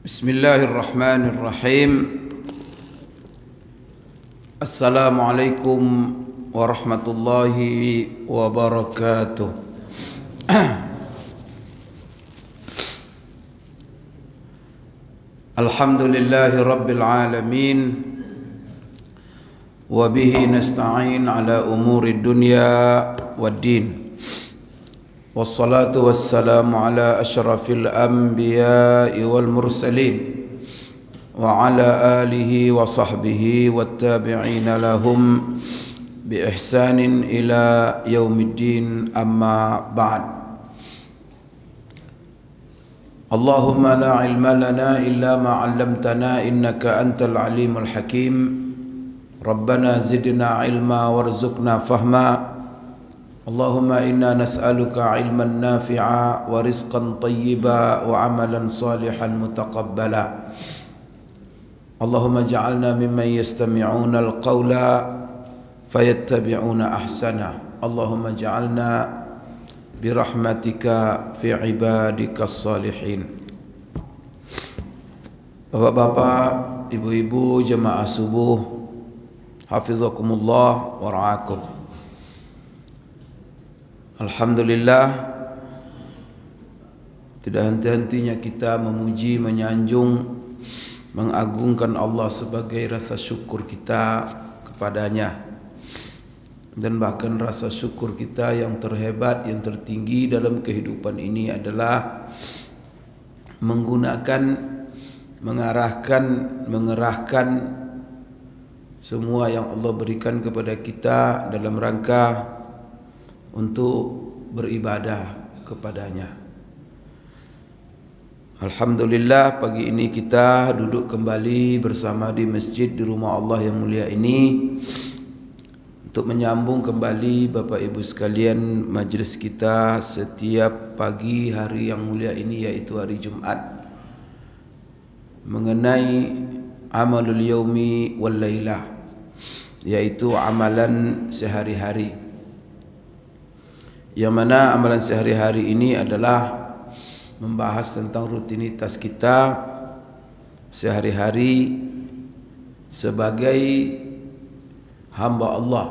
Bismillahirrahmanirrahim. Assalamualaikum warahmatullahi wabarakatuh. Alhamdulillahi rabbil alamin. Wa bihi nasta'in ala umuri dunya waddin. Wassalatu wassalamu ala ashrafil anbiya'i wal mursalin wa ala alihi wa sahbihi wattabi'ina lahum bi ihsanin ila yaumiddin, amma ba'd. Allahumma la ilma lana illa ma 'allamtana innaka antal alimul hakim. Rabbana zidna ilma warzuqna fahma. Allahumma inna nas'aluka ilman nafi'a wa rizqan tayyiba wa amalan salihan mutaqabbala. Allahumma ja'alna mimman yastami'una al-qawla fayattabi'una ahsana. Allahumma ja'alna birahmatika fi ibadikas salihin. Bapak-bapak, ibu-ibu, jemaah subuh, hafizakumullah wa ra'akum. Alhamdulillah, tidak henti-hentinya kita memuji, menyanjung, mengagungkan Allah sebagai rasa syukur kita kepadanya. Dan bahkan rasa syukur kita yang terhebat, yang tertinggi dalam kehidupan ini adalah menggunakan, mengerahkan semua yang Allah berikan kepada kita dalam rangka untuk beribadah kepadanya. Alhamdulillah, pagi ini kita duduk kembali bersama di masjid di rumah Allah yang mulia ini untuk menyambung kembali Bapak Ibu sekalian majlis kita setiap pagi hari yang mulia ini, yaitu hari Jumat, mengenai amalul yaumi wal lailah, yaitu amalan sehari-hari. Yang mana amalan sehari-hari ini adalah membahas tentang rutinitas kita sehari-hari sebagai hamba Allah,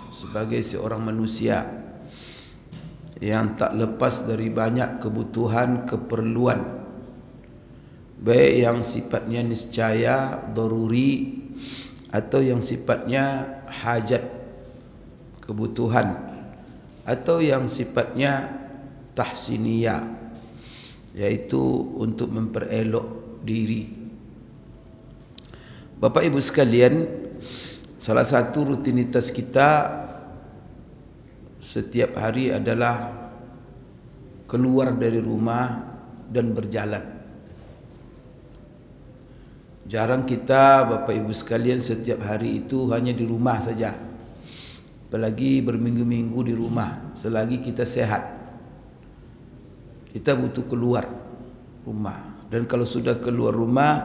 sebagai seorang manusia yang tak lepas dari banyak kebutuhan, keperluan, baik yang sifatnya niscaya, daruri, atau yang sifatnya hajat, kebutuhan, atau yang sifatnya tahsiniyah, yaitu untuk memperelok diri. Bapak Ibu sekalian, salah satu rutinitas kita setiap hari adalah keluar dari rumah dan berjalan. Jarang kita, Bapak Ibu sekalian, setiap hari itu hanya di rumah saja, apalagi berminggu-minggu di rumah. Selagi kita sehat, kita butuh keluar rumah. Dan kalau sudah keluar rumah,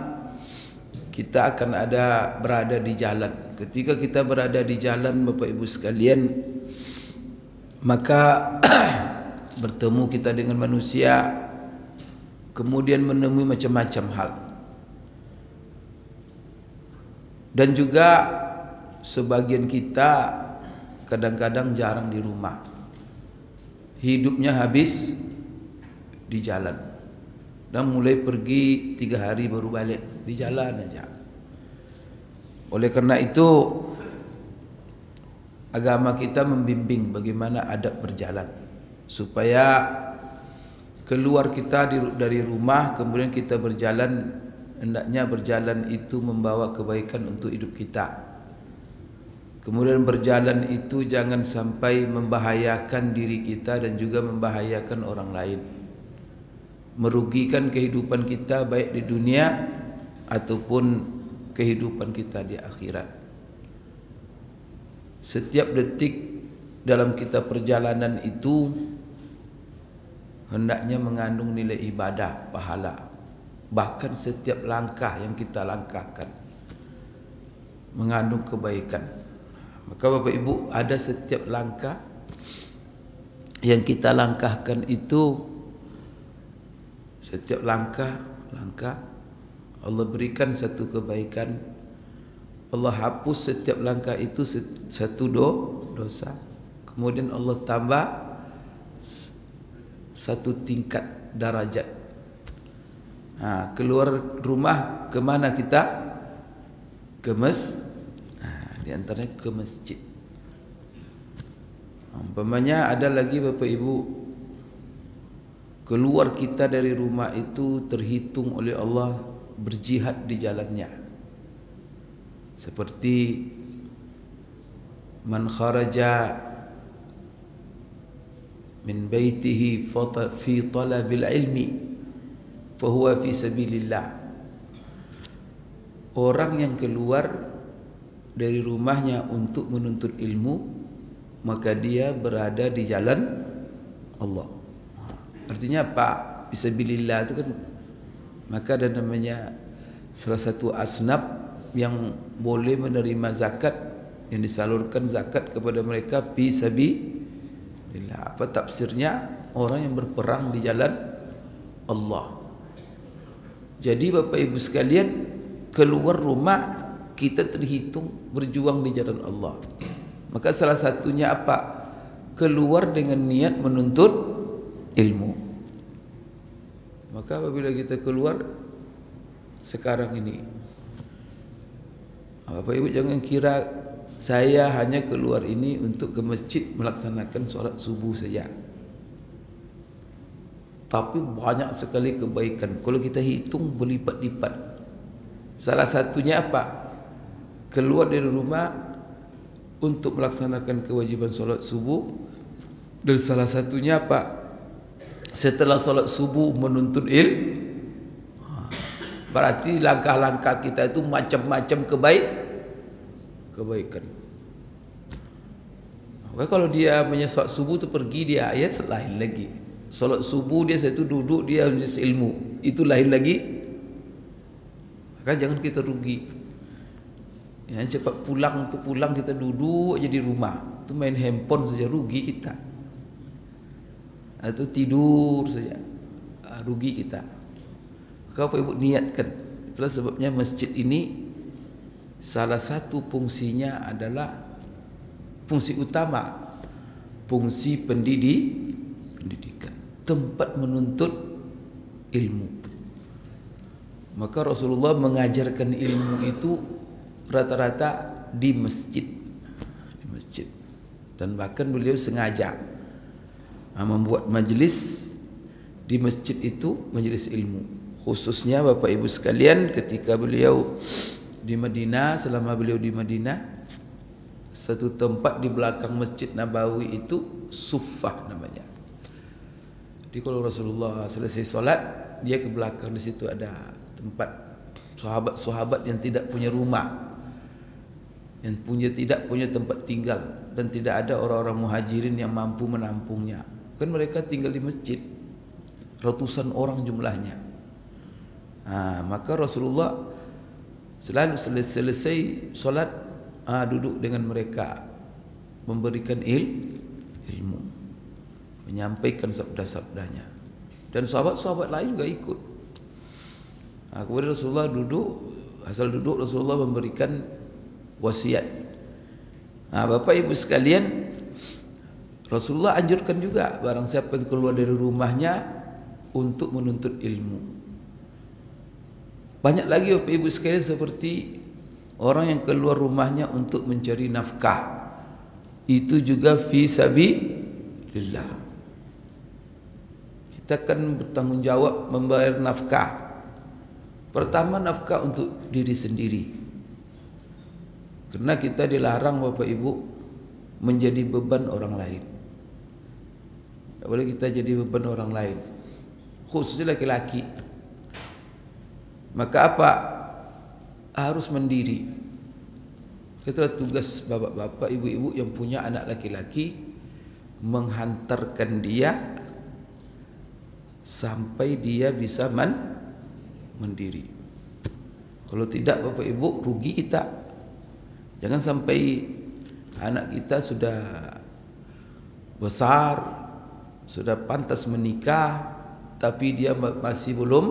kita akan berada di jalan. Ketika kita berada di jalan, Bapak Ibu sekalian, maka bertemu kita dengan manusia, kemudian menemui macam-macam hal. Dan juga sebagian kita kadang-kadang jarang di rumah, hidupnya habis di jalan, dan mulai pergi 3 hari baru balik, di jalan aja. Oleh karena itu, agama kita membimbing bagaimana adab berjalan, supaya keluar kita dari rumah, kemudian kita berjalan, hendaknya berjalan itu membawa kebaikan untuk hidup kita. Kemudian berjalan itu jangan sampai membahayakan diri kita dan juga membahayakan orang lain, merugikan kehidupan kita baik di dunia ataupun kehidupan kita di akhirat. Setiap detik dalam kita perjalanan itu hendaknya mengandung nilai ibadah, pahala. Bahkan setiap langkah yang kita langkahkan mengandung kebaikan. Maka Bapak Ibu, ada setiap langkah yang kita langkahkan itu, setiap langkah Allah berikan satu kebaikan, Allah hapus setiap langkah itu satu dosa. Kemudian Allah tambah satu tingkat darajat. Keluar rumah kemana kita? Ke di antaranya ke masjid. Umpamanya ada lagi Bapak Ibu, keluar kita dari rumah itu terhitung oleh Allah berjihad di jalannya. Seperti man kharaja min baitihi fi talabil ilmi fahuwa fi sabilillah. Orang yang keluar dari rumahnya untuk menuntut ilmu, maka dia berada di jalan Allah. Artinya apa? Fisabilillah itu kan, maka ada namanya salah satu asnaf yang boleh menerima zakat, yang disalurkan zakat kepada mereka fisabilillah. Apa tafsirnya? Orang yang berperang di jalan Allah. Jadi Bapak Ibu sekalian, keluar rumah kita terhitung berjuang di jalan Allah. Maka salah satunya apa? Keluar dengan niat menuntut ilmu. Maka apabila kita keluar sekarang ini, Bapak Ibu jangan kira saya hanya keluar ini untuk ke masjid melaksanakan solat subuh saja. Tapi banyak sekali kebaikan. Kalau kita hitung berlipat-lipat. Salah satunya apa? Keluar dari rumah untuk melaksanakan kewajiban solat subuh. Dan salah satunya apa? Setelah solat subuh menuntut ilmu. Berarti langkah-langkah kita itu macam-macam kebaikan. Maka kalau dia menyesat subuh itu pergi dia, ya lain lagi. Solat subuh dia satu duduk dia menuntut ilmu, itu lain lagi. Maka jangan kita rugi. Yang cepat pulang untuk pulang kita duduk aja di rumah, itu main handphone saja rugi kita. Atau tidur saja rugi kita. Kau Bapak Ibu niatkan. Itulah sebabnya masjid ini salah satu fungsinya adalah fungsi utama, fungsi pendidikan, tempat menuntut ilmu. Maka Rasulullah mengajarkan ilmu itu rata-rata di masjid. Dan bahkan beliau sengaja membuat majlis di masjid itu, majlis ilmu. Khususnya Bapak Ibu sekalian, ketika beliau di Madinah, selama beliau di Madinah, satu tempat di belakang Masjid Nabawi itu Suffah namanya. Jadi kalau Rasulullah selesai solat, dia ke belakang, di situ ada tempat sahabat-sahabat yang tidak punya rumah, yang tidak punya tempat tinggal, dan tidak ada orang-orang muhajirin yang mampu menampungnya. Kan mereka tinggal di masjid, ratusan orang jumlahnya. Maka Rasulullah selalu selesai solat duduk dengan mereka, memberikan ilmu, menyampaikan sabda-sabdanya, dan sahabat-sahabat lain juga ikut. Kemudian Rasulullah duduk, Rasulullah memberikan wasiat. Bapak Ibu sekalian, Rasulullah anjurkan juga barang siapa yang keluar dari rumahnya untuk menuntut ilmu. Banyak lagi Bapak Ibu sekalian seperti orang yang keluar rumahnya untuk mencari nafkah. Itu juga fi sabilillah. Kita akan bertanggung jawab membayar nafkah. Pertama, nafkah untuk diri sendiri. Karena kita dilarang Bapak Ibu menjadi beban orang lain. Tak boleh kita jadi beban orang lain, khususnya laki-laki. Maka apa? Harus mandiri. Itulah tugas bapak-bapak, ibu-ibu yang punya anak laki-laki, menghantarkan dia sampai dia bisa mandiri. Kalau tidak Bapak Ibu, rugi kita. Jangan sampai anak kita sudah besar, sudah pantas menikah, tapi dia masih belum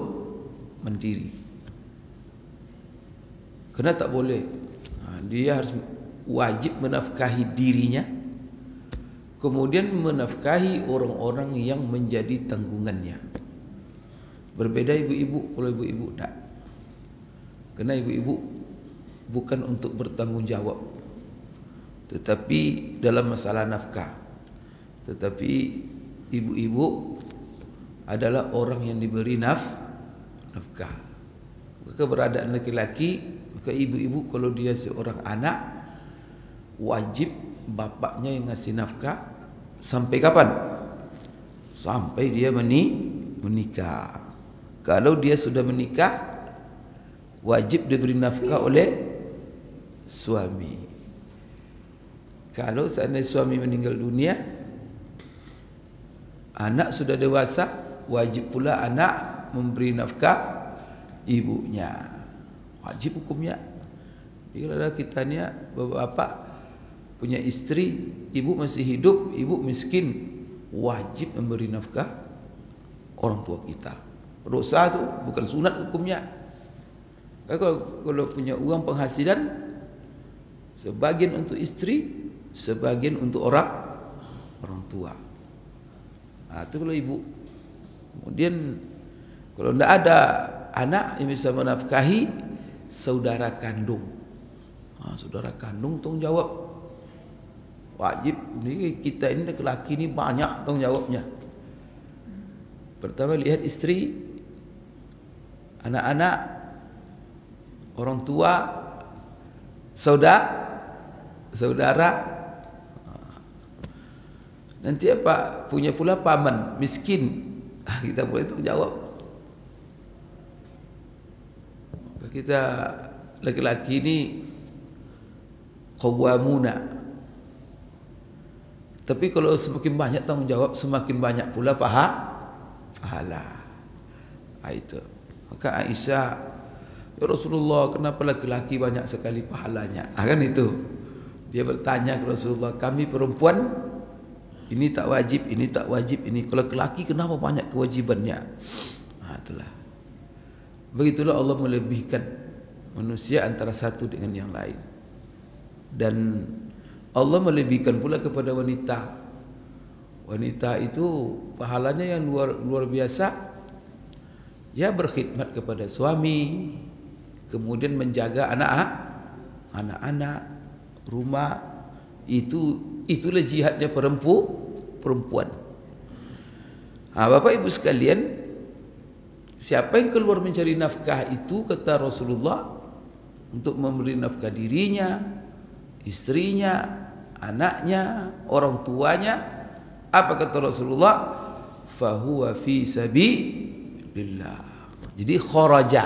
mandiri. Karena tak boleh. Dia harus wajib menafkahi dirinya, kemudian menafkahi orang-orang yang menjadi tanggungannya. Berbeda ibu-ibu. Kalau ibu-ibu tak, karena ibu-ibu bukan untuk bertanggung jawab, tetapi dalam masalah nafkah. Tetapi ibu-ibu adalah orang yang diberi nafkah. Keberadaan laki-laki, maka ibu-ibu kalau dia seorang anak, wajib bapaknya yang ngasih nafkah sampai kapan? Sampai dia menikah. Kalau dia sudah menikah, wajib diberi nafkah oleh suami. Kalau seandainya suami meninggal dunia, anak sudah dewasa, wajib pula anak memberi nafkah ibunya. Wajib hukumnya. Jadi kalau kita ni bapak punya istri, ibu masih hidup, ibu miskin, wajib memberi nafkah orang tua kita. Dosa tu bukan sunat hukumnya. Kalau punya uang penghasilan, sebagian untuk istri, sebagian untuk orang tua. Itu kalau ibu. Kemudian kalau tidak ada anak yang bisa menafkahi, saudara kandung. Saudara kandung tanggung jawab. Wajib. Ini kita ini lelaki ni banyak tanggung jawabnya. Pertama lihat istri, anak-anak, orang tua, saudara. Nanti apa? Punya pula paman miskin. Kita boleh tanggung jawab. Kita laki-laki ni qawwamuna. Tapi kalau semakin banyak tanggung jawab, semakin banyak pula pahala. Itu. Maka Aisyah, ya Rasulullah, kenapa laki-laki banyak sekali pahalanya? Kan itu. Dia bertanya ke Rasulullah, kami perempuan ini tak wajib, ini tak wajib, ini. Kalau laki-laki kenapa banyak kewajibannya? Itulah. Begitulah Allah melebihkan manusia antara satu dengan yang lain. Dan Allah melebihkan pula kepada wanita. Wanita itu pahalanya yang luar biasa. Ya, berkhidmat kepada suami, kemudian menjaga anak-anak, rumah. Itulah jihadnya perempuan. Bapak ibu sekalian, siapa yang keluar mencari nafkah itu, kata Rasulullah, untuk memberi nafkah dirinya, istrinya, anaknya, orang tuanya, apa kata Rasulullah? Fahuwa fi sabilillah. Jadi kharaja,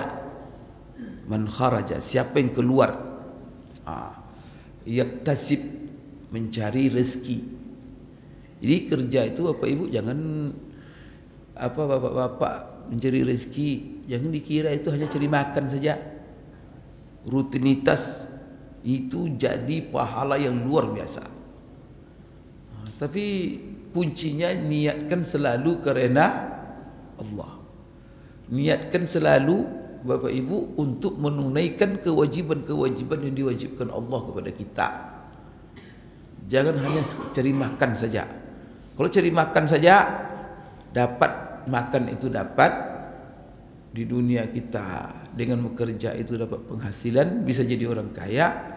man kharaja, siapa yang keluar, yaktasib, mencari rezeki. Jadi kerja itu Bapak Ibu jangan bapak-bapak mencari rezeki, jangan dikira itu hanya cari makan saja. Rutinitas itu jadi pahala yang luar biasa. Tapi kuncinya niatkan selalu karena Allah. Niatkan selalu Bapak Ibu untuk menunaikan kewajiban-kewajiban yang diwajibkan Allah kepada kita. Jangan hanya cari makan saja. Kalau cari makan saja, dapat makan itu dapat di dunia kita, dengan bekerja itu dapat penghasilan, bisa jadi orang kaya.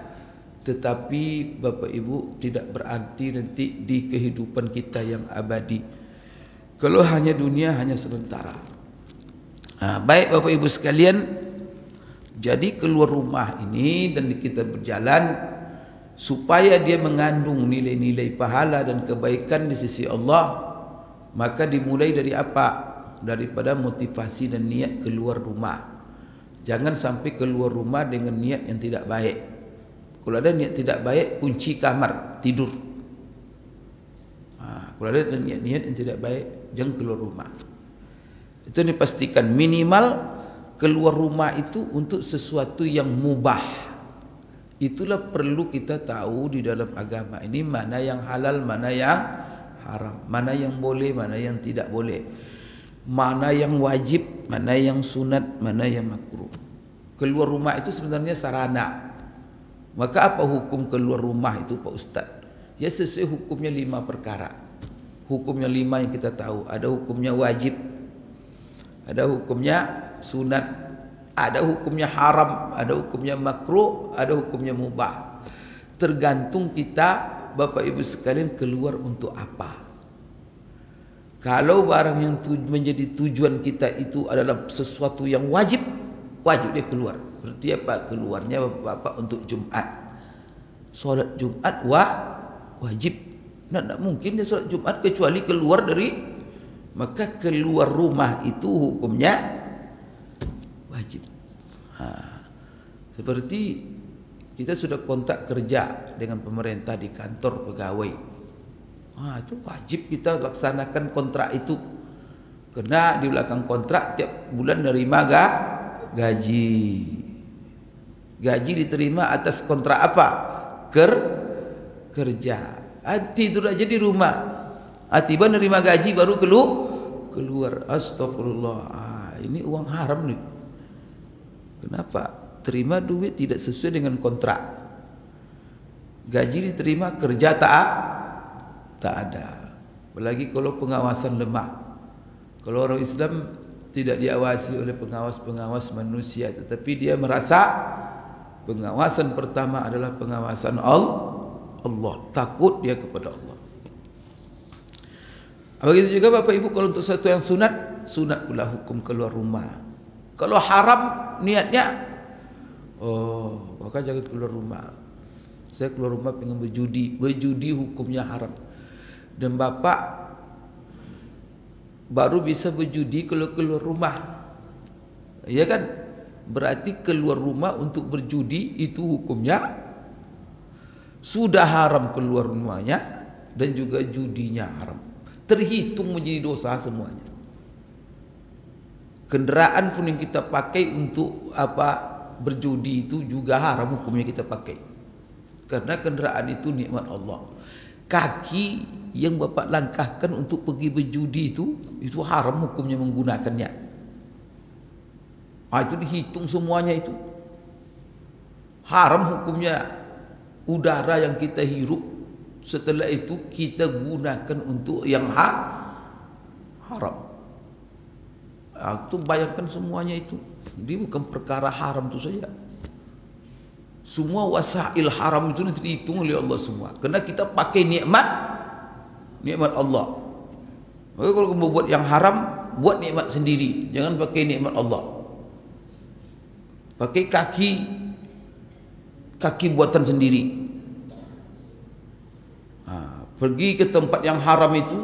Tetapi Bapak Ibu tidak berarti nanti di kehidupan kita yang abadi. Kalau hanya dunia, hanya sementara. Baik Bapak Ibu sekalian, jadi keluar rumah ini dan kita berjalan supaya dia mengandung nilai-nilai pahala dan kebaikan di sisi Allah, maka dimulai dari apa? Daripada motivasi dan niat keluar rumah. Jangan sampai keluar rumah dengan niat yang tidak baik. Kalau ada niat tidak baik, kunci kamar, tidur. Kalau ada niat-niat yang tidak baik, jangan keluar rumah. Itu dipastikan minimal keluar rumah itu untuk sesuatu yang mubah. Itulah perlu kita tahu di dalam agama ini, mana yang halal, mana yang haram, mana yang boleh, mana yang tidak boleh, mana yang wajib, mana yang sunat, mana yang makruh. Keluar rumah itu sebenarnya sarana. Maka apa hukum keluar rumah itu Pak Ustaz? Ya sesuai hukumnya 5 perkara. Hukumnya 5 yang kita tahu. Ada hukumnya wajib, ada hukumnya sunat, ada hukumnya haram, ada hukumnya makruh, ada hukumnya mubah. Tergantung kita Bapak Ibu sekalian keluar untuk apa. Kalau barang yang menjadi tujuan kita itu adalah sesuatu yang wajib, wajib dia keluar. Berarti apa? Keluarnya Bapak untuk Jumat. Solat Jumat wajib. Tidak mungkin dia solat Jumat kecuali keluar dari. Maka keluar rumah itu hukumnya wajib. Seperti kita sudah kontak kerja dengan pemerintah di kantor pegawai. Itu wajib kita laksanakan kontrak itu. Karena di belakang kontrak tiap bulan nerima gaji. Gaji diterima atas kontrak apa? Kerja. Tidur aja di rumah. Tiba nerima gaji baru keluar. Astagfirullah. Ini uang haram nih. Kenapa? Terima duit tidak sesuai dengan kontrak. Gaji diterima, kerja tak ada. Apalagi kalau pengawasan lemah. Kalau orang Islam tidak diawasi oleh pengawas-pengawas manusia, tetapi dia merasa pengawasan pertama adalah pengawasan Allah. Takut dia kepada Allah. Begitu juga Bapak Ibu kalau untuk sesuatu yang sunat pula hukum keluar rumah. Kalau haram niatnya, maka jangan keluar rumah. Saya keluar rumah pengen berjudi hukumnya haram. Dan Bapak baru bisa berjudi kalau keluar rumah. Ya kan? Berarti keluar rumah untuk berjudi itu hukumnya sudah haram keluar rumahnya dan juga judinya haram. Terhitung menjadi dosa semuanya. Kendaraan pun yang kita pakai untuk berjudi itu juga haram hukumnya kita pakai. Karena kendaraan itu nikmat Allah. Kaki yang Bapak langkahkan untuk pergi berjudi itu haram hukumnya menggunakannya. Itu dihitung semuanya itu. Haram hukumnya udara yang kita hirup. Setelah itu kita gunakan untuk yang haram. Itu bayangkan semuanya itu. Dia bukan perkara haram itu saja. Semua wasail haram itu nanti dihitung oleh Allah semua. Karena kita pakai nikmat Allah. Maka kalau kamu buat yang haram, buat nikmat sendiri. Jangan pakai nikmat Allah. Pakai kaki buatan sendiri. Pergi ke tempat yang haram itu,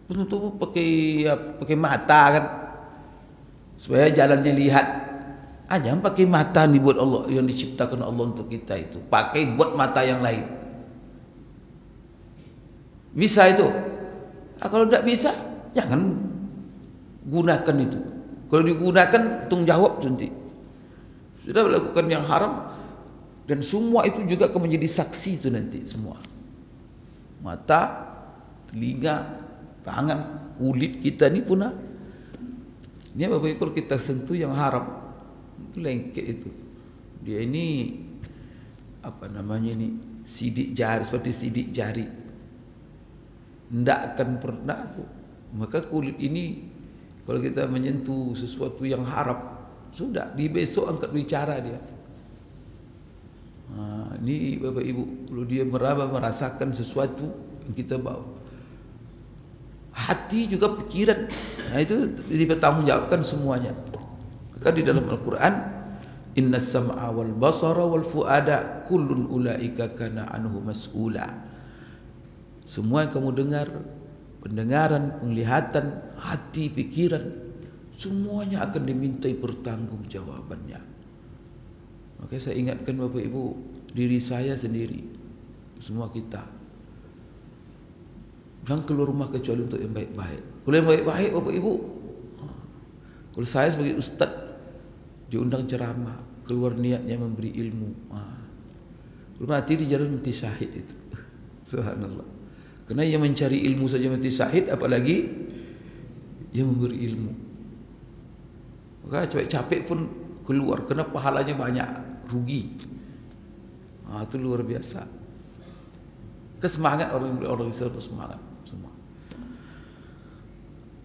betul-betul pakai mata kan, supaya jalannya lihat. Jangan pakai mata ni buat Allah yang diciptakan Allah untuk kita itu. Pakai buat mata yang lain. Bisa itu? Kalau tidak bisa, jangan gunakan itu. Kalau digunakan, tanggung jawab nanti. Sudah melakukan yang haram dan semua itu juga akan menjadi saksi itu nanti semua. Mata, telinga, tangan, kulit kita ni pun. Ini Bapak Ibu kalau kita sentuh yang haram. Lengket itu. Dia ini sidik jari, seperti sidik jari. Tidak akan pernah tu. Maka kulit ini kalau kita menyentuh sesuatu yang haram, sudah di besok angkat bicara dia. Ini Bapak Ibu, kalau dia merasakan sesuatu yang kita bawa, hati juga pikiran, itu dipertanggungjawabkan semuanya. Maka di dalam Al-Quran, innas sam'a wal basara wal fuada kullun ulaika kana anhu mas'ula. Semua yang kamu dengar, pendengaran, penglihatan, hati, pikiran, semuanya akan dimintai pertanggungjawabannya. Maka saya ingatkan Bapak Ibu, diri saya sendiri, semua kita, jangan keluar rumah kecuali untuk yang baik-baik. Kalau yang baik-baik Bapak Ibu, kalau saya sebagai ustaz diundang ceramah, keluar niatnya memberi ilmu, kalau mati di jalan mati syahid itu. Subhanallah. Karena yang mencari ilmu saja mati syahid, apalagi yang memberi ilmu. Maka capek-capek pun keluar, kena pahalanya banyak, rugi. Itu luar biasa. Kesemangat orang Islam itu semangat semua.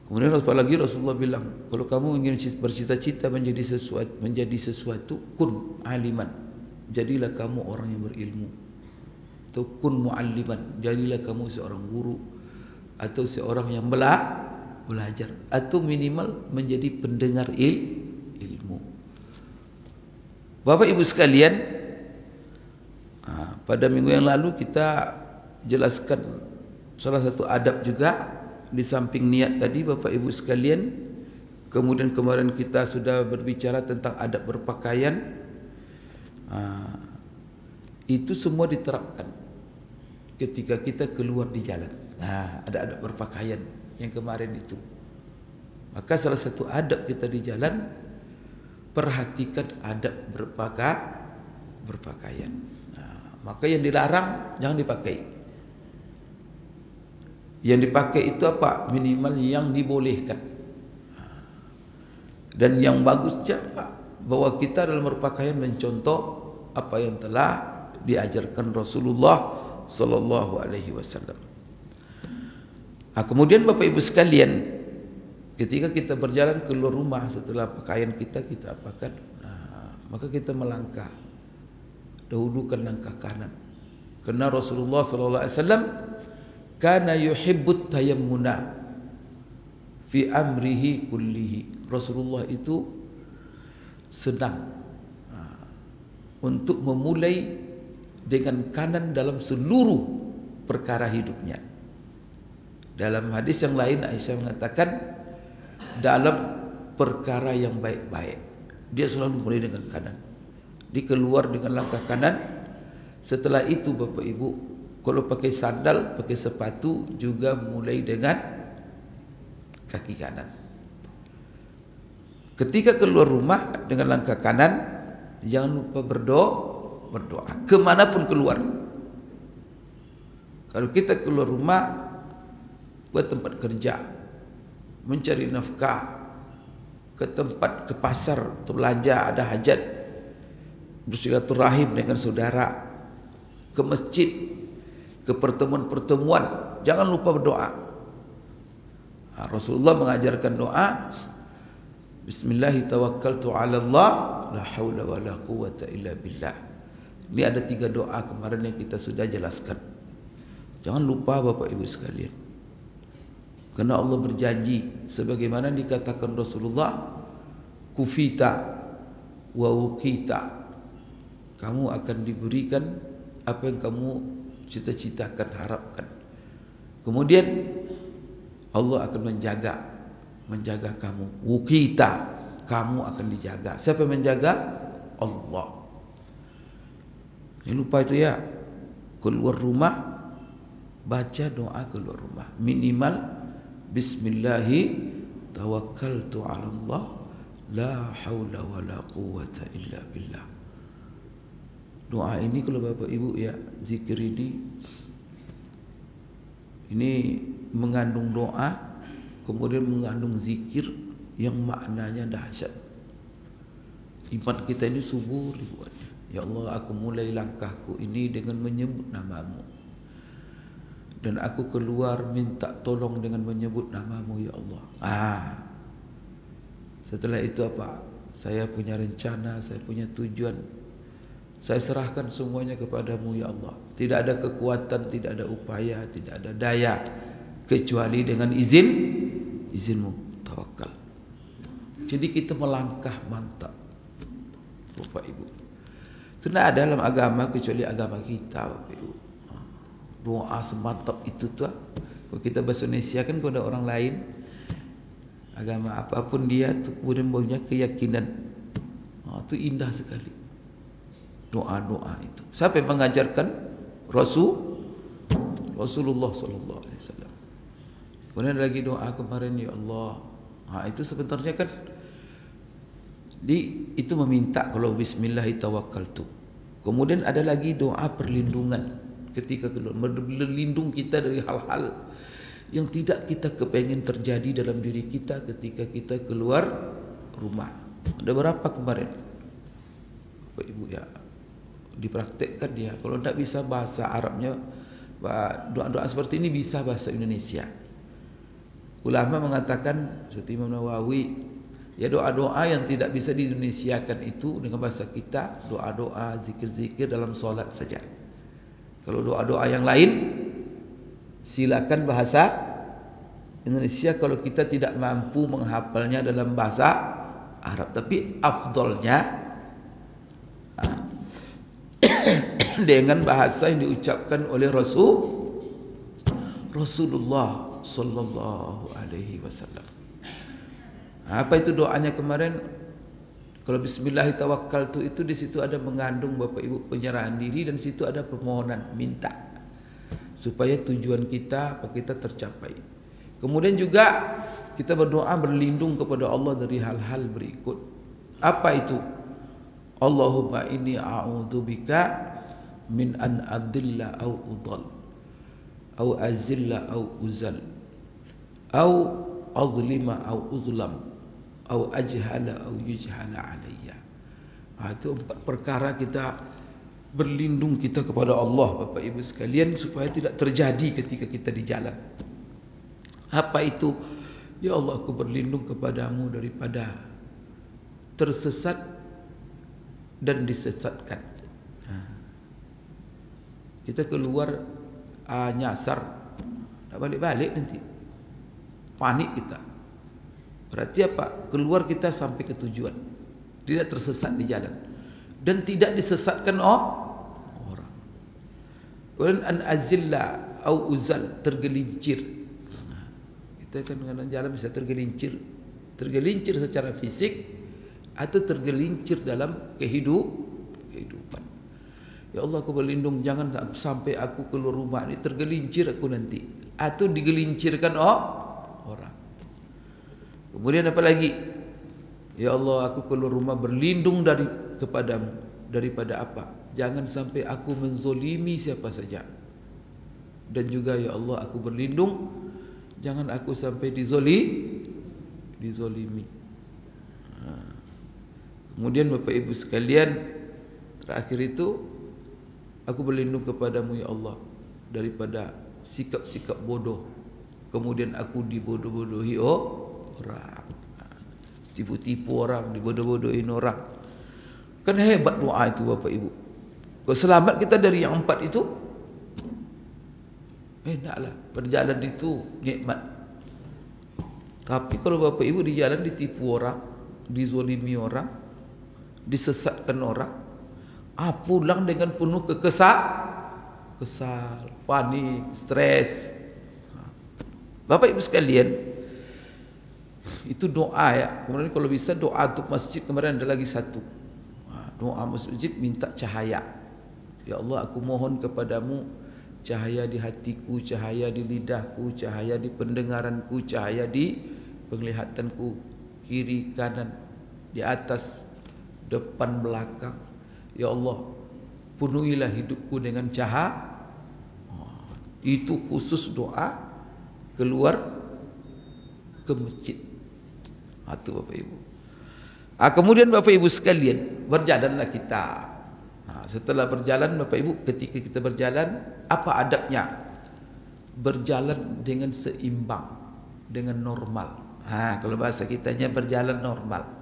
Kemudian Rasulullah bilang, kalau kamu ingin bercita-cita menjadi sesuatu, kun aliman, jadilah kamu orang yang berilmu. Atau kun mualliman, jadilah kamu seorang guru atau seorang yang belajar, atau minimal menjadi pendengar ilmu. Bapak Ibu sekalian, pada minggu yang lalu kita jelaskan salah satu adab juga di samping niat tadi, Bapak Ibu sekalian. Kemudian kemarin kita sudah berbicara tentang adab berpakaian. Itu semua diterapkan ketika kita keluar di jalan. Ada adab berpakaian yang kemarin itu. Maka salah satu adab kita di jalan, perhatikan adab berpakaian. Maka yang dilarang jangan dipakai. Yang dipakai itu apa? Minimal yang dibolehkan. Dan yang bagusnya bahwa kita dalam berpakaian mencontoh apa yang telah diajarkan Rasulullah sallallahu alaihi wasallam. Kemudian Bapak Ibu sekalian, ketika kita berjalan keluar rumah setelah pakaian kita apakan? Maka kita melangkah. Dahulukan langkah kanan. Karena Rasulullah sallallahu alaihi wasallam kana yuhibbut tayammuna fi amrihi kullihi. Rasulullah itu senang untuk memulai dengan kanan dalam seluruh perkara hidupnya. Dalam hadis yang lain Aisyah mengatakan, dalam perkara yang baik-baik dia selalu mulai dengan kanan. Dia keluar dengan langkah kanan. Setelah itu Bapak Ibu, kalau pakai sandal, pakai sepatu juga mulai dengan kaki kanan. Ketika keluar rumah dengan langkah kanan, jangan lupa berdoa kemanapun keluar. Kalau kita keluar rumah buat tempat kerja, mencari nafkah, ke pasar untuk belanja, ada hajat, bersilaturahim dengan saudara, ke masjid, ke pertemuan-pertemuan, jangan lupa berdoa. Rasulullah mengajarkan doa, Bismillahi tawakkaltu ala Allah, la hawla wa la quwata illa billah. Ini ada 3 doa kemarin yang kita sudah jelaskan. Jangan lupa Bapak Ibu sekalian. Karena Allah berjanji, sebagaimana dikatakan Rasulullah, kufita wa wuqita. Kamu akan diberikan apa yang kamu cita-citakan, harapkan. Kemudian Allah akan menjaga kamu. Wuqita, kamu akan dijaga. Siapa yang menjaga? Allah. Jangan lupa itu ya. Keluar rumah, baca doa keluar rumah. Minimal Bismillahi tawakkaltu ala Allah, la haula wa la quwata illa billah. Doa ini kalau Bapak Ibu ya, zikir ini mengandung doa, kemudian mengandung zikir yang maknanya dahsyat. Iman kita ini subur ribuannya. Ya Allah, aku mulai langkahku ini dengan menyebut namamu, dan aku keluar minta tolong dengan menyebut namamu ya Allah. Setelah itu apa? Saya punya rencana, saya punya tujuan. Saya serahkan semuanya kepadamu ya Allah. Tidak ada kekuatan, tidak ada upaya, tidak ada daya, kecuali dengan izinmu. Tawakal. Jadi kita melangkah mantap, Bapak Ibu. Itu tidak ada dalam agama kecuali agama kita, Bapak Ibu. Doa semantap itu tuh. Kalau kita bahasa Indonesia kan, kalau ada orang lain agama apapun dia tuh kemudian punya keyakinan, itu indah sekali doa-doa itu. Siapa yang mengajarkan? Rasulullah sallallahu alaihi wasallam. Kemudian ada lagi doa kemarin, ya Allah. Itu sebenarnya kan itu meminta kalau bismillahi tawakkaltu. Kemudian ada lagi doa perlindungan ketika keluar, berlindung kita dari hal-hal yang tidak kita kepengen terjadi dalam diri kita ketika kita keluar rumah. Ada berapa kemarin? Bapak Ibu ya, dipraktekkan dia. Kalau tidak bisa bahasa Arabnya, doa-doa seperti ini bisa bahasa Indonesia. Ulama mengatakan seperti Imam Nawawi, ya doa-doa yang tidak bisa diindonesiakan itu dengan bahasa kita, doa-doa, zikir-zikir dalam solat saja. Kalau doa-doa yang lain silakan bahasa Indonesia kalau kita tidak mampu menghafalnya dalam bahasa Arab. Tapi afdolnya dengan bahasa yang diucapkan oleh Rasulullah sallallahu alaihi wasallam. Apa itu doanya kemarin? Kalau bismillahirrahmanirrahim itu di situ ada mengandung Bapak Ibu penyerahan diri, dan situ ada permohonan minta supaya tujuan kita tercapai. Kemudian juga kita berdoa berlindung kepada Allah dari hal-hal berikut. Apa itu? Allahumma inni a'udzubika min an adilla au udhal au azilla au uzal au azlima au uzlam au ajhala au yujhala alayya. Itu 4 perkara kita berlindung kita kepada Allah Bapak Ibu sekalian, supaya tidak terjadi ketika kita di jalan. Apa itu? Ya Allah, aku berlindung kepadamu daripada tersesat dan disesatkan. Kita keluar nyasar, tak balik-balik nanti, panik kita. Berarti apa? Keluar kita sampai ke tujuan, tidak tersesat di jalan dan tidak disesatkan orang. Kemudian an azilla au uzal, tergelincir. Kita kan kadang jalan bisa tergelincir secara fisik atau tergelincir dalam kehidupan. Ya Allah, aku berlindung jangan sampai aku keluar rumah ini tergelincir aku nanti, atau digelincirkan orang. Kemudian apa lagi? Ya Allah, aku keluar rumah berlindung kepadamu daripada apa? Jangan sampai aku menzolimi siapa saja. Dan juga ya Allah, aku berlindung jangan aku sampai dizolimi. Kemudian Bapak Ibu sekalian, terakhir itu aku berlindung kepadamu ya Allah daripada sikap-sikap bodoh. Kemudian aku dibodoh-bodohi orang, tipu-tipu orang, dibodoh-bodohin orang. Kan hebat doa itu Bapak Ibu. Kalau selamat kita dari yang 4 itu, enaklah berjalan itu nikmat. Tapi kalau Bapak Ibu di jalan ditipu orang, dizolimi orang, disesatkan orang, pulang dengan penuh kesal, panik, stres. Bapak Ibu sekalian, itu doa ya. Kemudian kalau bisa doa untuk masjid, kemarin ada lagi satu. Doa masjid minta cahaya. Ya Allah, aku mohon kepadamu cahaya di hatiku, cahaya di lidahku, cahaya di pendengaranku, cahaya di penglihatanku, kiri kanan, di atas, depan belakang. Ya Allah, penuhilah hidupku dengan cahaya. Itu khusus doa keluar ke masjid. Itu Bapak Ibu. Kemudian Bapak Ibu sekalian, berjalanlah kita. Setelah berjalan Bapak Ibu, ketika kita berjalan, apa adabnya? Berjalan dengan seimbang, dengan normal. Kalau bahasa kitanya berjalan normal.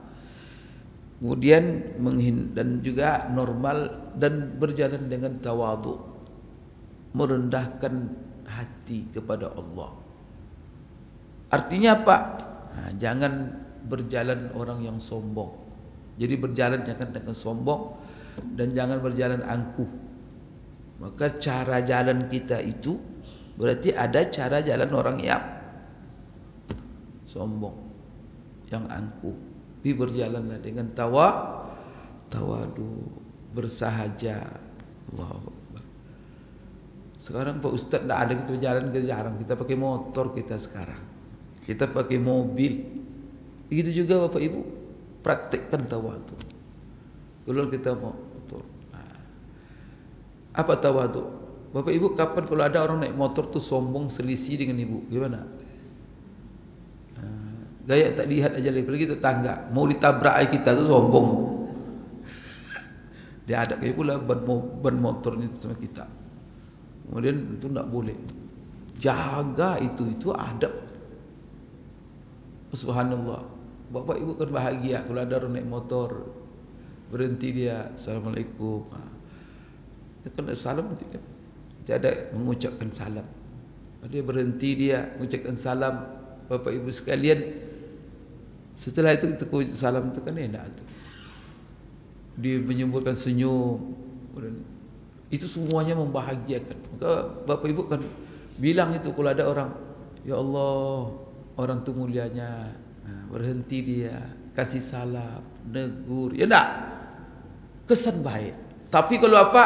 Kemudian dan juga normal dan berjalan dengan tawadhu, merendahkan hati kepada Allah. Artinya apa? Jangan berjalan orang yang sombong. Jadi berjalan jangan dengan sombong dan jangan berjalan angkuh. Maka cara jalan kita itu berarti ada cara jalan orang yang sombong, yang angkuh. Tapi berjalanlah dengan tawadu, bersahaja. Allahu Akbar. Sekarang Pak Ustaz tidak ada kita jalan, jarang. Kita pakai motor kita sekarang. Kita pakai mobil. Begitu juga Bapak Ibu, praktekkan tawadu. Kalau kita mau motor. Apa tawadu? Bapak Ibu, kapan kalau ada orang naik motor tuh sombong, selisih dengan ibu, gimana? Gaya tak lihat aja, apalagi tetangga mau ditabrak kita tuh sombong. Dia ada kayak pula ban motornya itu sama kita. Kemudian itu tidak boleh. Jaga itu adab. Subhanallah. Bapak ibu kan bahagia kalau ada orang naik motor, berhenti dia, assalamualaikum. Dia kan salam kan. Dia ada mengucapkan salam. Dia berhenti dia mengucapkan salam. Bapak ibu sekalian, setelah itu kita salam itu kan enak tu. Dia menyemburkan senyum. Itu semuanya membahagiakan. Maka bapak ibu kan bilang itu kalau ada orang, ya Allah, orang tu mulianya, berhenti dia, kasih salam, negur, ya tak? Kesan baik. Tapi kalau apa,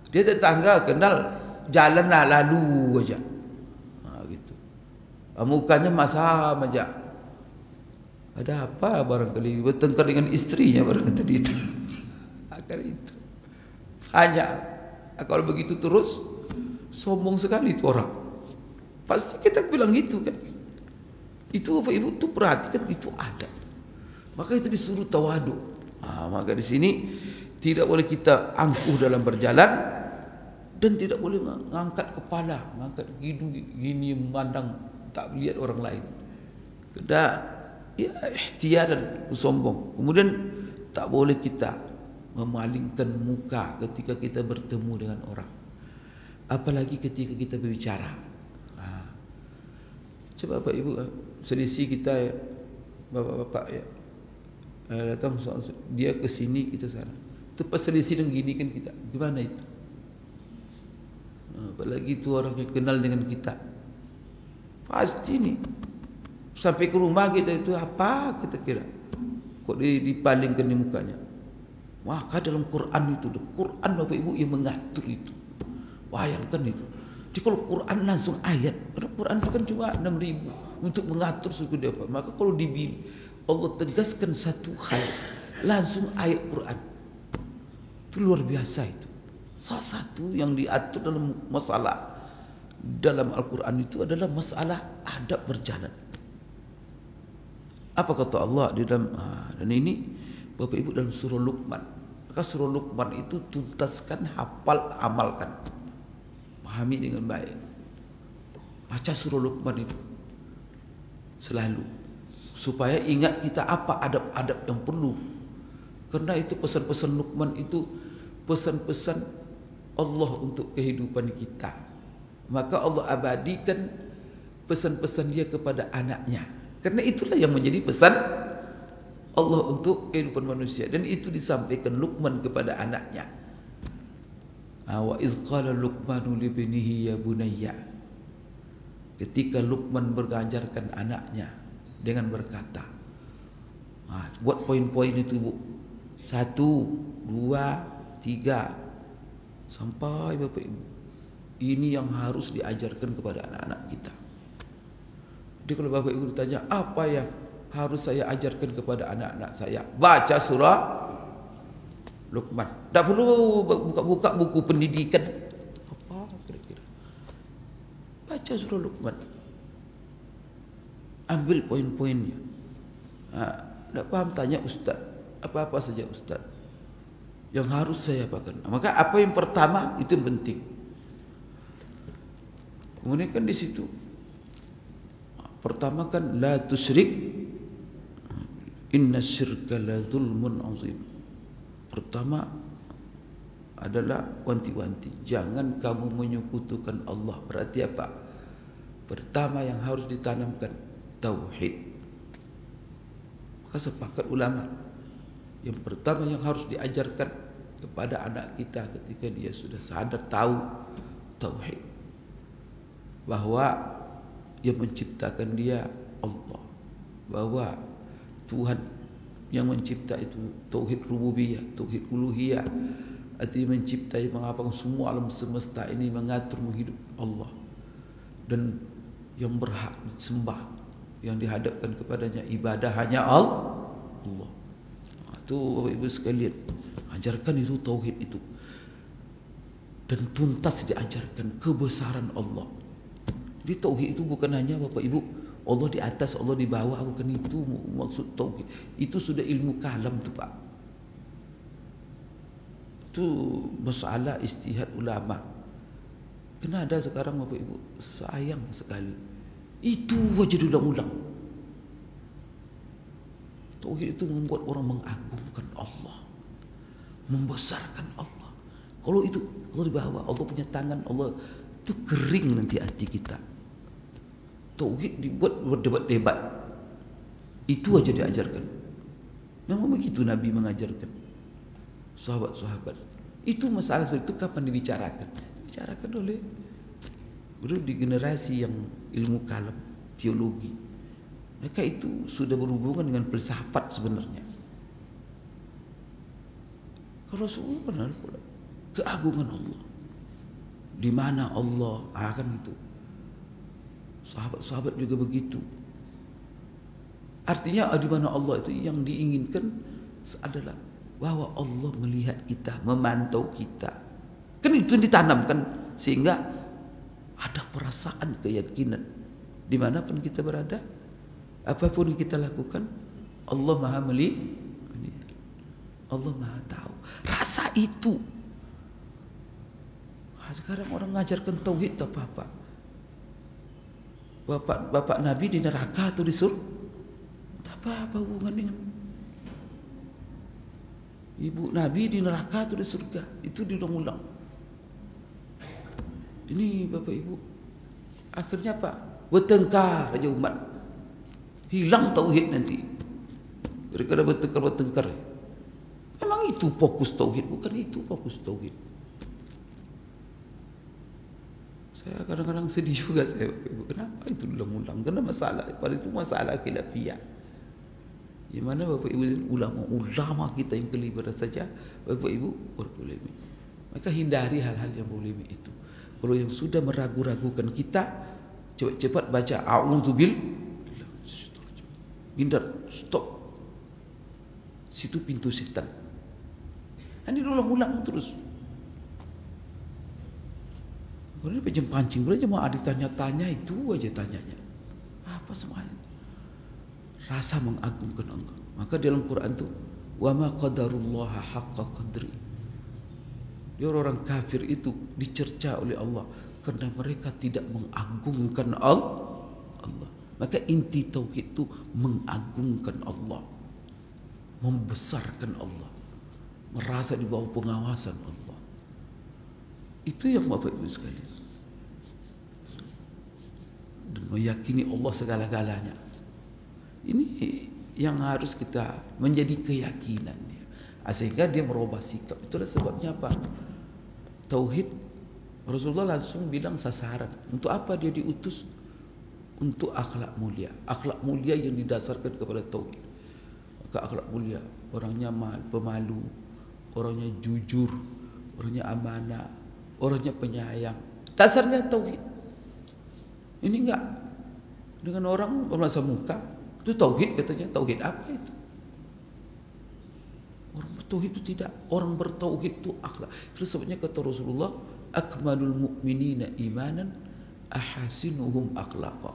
dia tetangga kenal, jalan lah lalu aja, gitu. Mukanya masam aja. Ada apa barangkali bertengkar dengan istrinya barangkali itu. Akan itu banyak. Kalau begitu terus, sombong sekali itu orang. Pasti kita bilang gitu kan. Itu bapak ibu tu perhatikan, itu ada. Maka itu disuruh tawadu. Maka di sini tidak boleh kita angkuh dalam berjalan dan tidak boleh mengangkat kepala, mengangkat hidung gini memandang tak lihat orang lain. Kita ya ikhtiar dan sombong. Kemudian tak boleh kita memalingkan muka ketika kita bertemu dengan orang. Apalagi ketika kita berbicara. Coba bapak ibu selisih kita ya, bapak-bapak ya, datang dia ke sini kita sana. Itu pas selisih dan gini kan kita. Gimana itu? Apalagi itu orang yang kenal dengan kita. Pasti nih sampai ke rumah kita itu apa kita kira? Kok dipalingkan di mukanya? Maka dalam Quran itu, Quran bapak ibu yang mengatur itu. Bayangkan itu. Jadi kalau Quran langsung ayat, Quran itu kan cuma 6.000 untuk mengatur suku dia. Maka kalau Allah tegaskan satu hal, langsung ayat Quran. Itu luar biasa itu. Salah satu yang diatur dalam masalah dalam Al-Quran itu adalah masalah adab berjalan. Apa kata Allah di dalam dan ini bapak ibu dalam surah Luqman. Maka surah Luqman itu tuntaskan, hafal, amalkan. Pahami dengan baik. Baca surah Luqman itu selalu supaya ingat kita apa adab-adab yang perlu. Karena itu pesan-pesan Luqman itu pesan-pesan Allah untuk kehidupan kita. Maka Allah abadikan pesan-pesan dia kepada anaknya. Karena itulah yang menjadi pesan Allah untuk kehidupan manusia. Dan itu disampaikan Luqman kepada anaknya. Wa iz qala Luqmanu li ibnihi ya bunayya. Ketika Luqman mengajarkan anaknya dengan berkata, buat poin-poin itu bu, 1, 2, 3 sampai bapak ibu. Ini yang harus diajarkan kepada anak-anak kita. Jadi kalau bapak ibu ditanya apa yang harus saya ajarkan kepada anak-anak saya, baca surah Luqman. Tak perlu buka-buka buku pendidikan. Apa kira-kira? Baca surah Luqman. Ambil poin-poinnya. Tak paham tanya ustaz. Apa-apa saja ustaz yang harus saya apakan. Maka apa yang pertama itu yang penting. Kemudian kan di situ pertama kan la tusyrik inna syirka la zulmun azim. Pertama adalah wanti-wanti, jangan kamu menyekutukan Allah. Berarti apa? Pertama yang harus ditanamkan tauhid. Maka sepakat ulama, yang pertama yang harus diajarkan kepada anak kita ketika dia sudah sadar tahu tauhid, bahwa yang menciptakan dia Allah, bahwa Tuhan yang mencipta itu tauhid rububiyah, tauhid uluhiyah, artinya menciptai, mengapa semua alam semesta ini mengatur menghidup Allah, dan yang berhak disembah, yang dihadapkan kepadanya ibadah hanya Allah. Itu ibu sekalian, ajarkan itu tauhid itu, dan tuntas diajarkan kebesaran Allah. Jadi tauhid itu bukan hanya bapak ibu Allah di atas, Allah di bawah, bukan itu maksud tauhid. Itu sudah ilmu kalam tu pak. Itu masalah ijtihad ulama. Kena ada sekarang Bapak Ibu sayang sekali. Itu aja diulang-ulang. Tauhid itu membuat orang mengagungkan Allah, membesarkan Allah. Kalau itu Allah di bawah, Allah punya tangan, Allah itu kering nanti hati kita. Tauhid dibuat berdebat-debat. Itu aja diajarkan. Memang begitu Nabi mengajarkan sahabat-sahabat. Itu masalah seperti itu kapan dibicarakan? Dibicarakan oleh di generasi yang ilmu kalam, teologi. Maka itu sudah berhubungan dengan filsafat sebenarnya. Kalau Rasulullah benar pula keagungan Allah. Di mana Allah akan itu. Sahabat-sahabat juga begitu. Artinya di mana Allah itu yang diinginkan adalah bahwa Allah melihat kita, memantau kita. Kan itu yang ditanamkan sehingga ada perasaan keyakinan dimanapun kita berada, apapun yang kita lakukan, Allah Maha melihat, Allah Maha tahu. Rasa itu. Sekarang orang mengajarkan tauhid tak apa-apa. Bapak Nabi di neraka atau di surga? Tak apa-apa hubungan dengan ibu Nabi di neraka atau di surga. Itu diulang-ulang. Ini Bapak Ibu, akhirnya apa? Bertengkar aja umat. Hilang tauhid nanti. Mereka dah bertengkar. Memang itu fokus tauhid, bukan itu fokus tauhid. Saya kadang-kadang sedih juga saya, Bapak Ibu. Kenapa itu ulang-ulang? Karena masalah, pada itu masalah khilafiyah. Di mana Bapak Ibu ulama kita yang kelibat saja Bapak Ibu berpolemik. Maka hindari hal-hal yang polemik itu. Kalau yang sudah meragu-ragukan kita, cepat-cepat baca a'udzubil. Hindar, stop. Situ pintu setan. Ini ulang-ulang terus. Kalau ini pinjam pancing, boleh cuma adik tanya-tanya itu aja tanyanya. Apa semuanya? Rasa mengagungkan Allah. Maka dalam Quran itu, wa ma qadarullaha haqqa qadri. Dia orang kafir itu dicerca oleh Allah karena mereka tidak mengagungkan Allah. Maka inti tauhid itu mengagungkan Allah, membesarkan Allah, merasa di bawah pengawasan Allah. Itu yang Bapak Ibu sekalian. Dan meyakini Allah segala-galanya. Ini yang harus kita menjadi keyakinan dia. Sehingga dia merubah sikap. Itulah sebabnya apa? Tauhid, Rasulullah langsung bilang sasaran. Untuk apa dia diutus? Untuk akhlak mulia. Akhlak mulia yang didasarkan kepada tauhid. Maka akhlak mulia, orangnya pemalu, orangnya jujur, orangnya amanah, orangnya penyayang. Dasarnya tauhid. Ini enggak dengan orang bermasa muka. Itu tauhid katanya. Tauhid apa itu? Orang bertauhid itu tidak. Orang bertauhid itu akhlak. Terus sebabnya kata Rasulullah, akmalul mu'minina imanan ahasinuhum akhlaqa.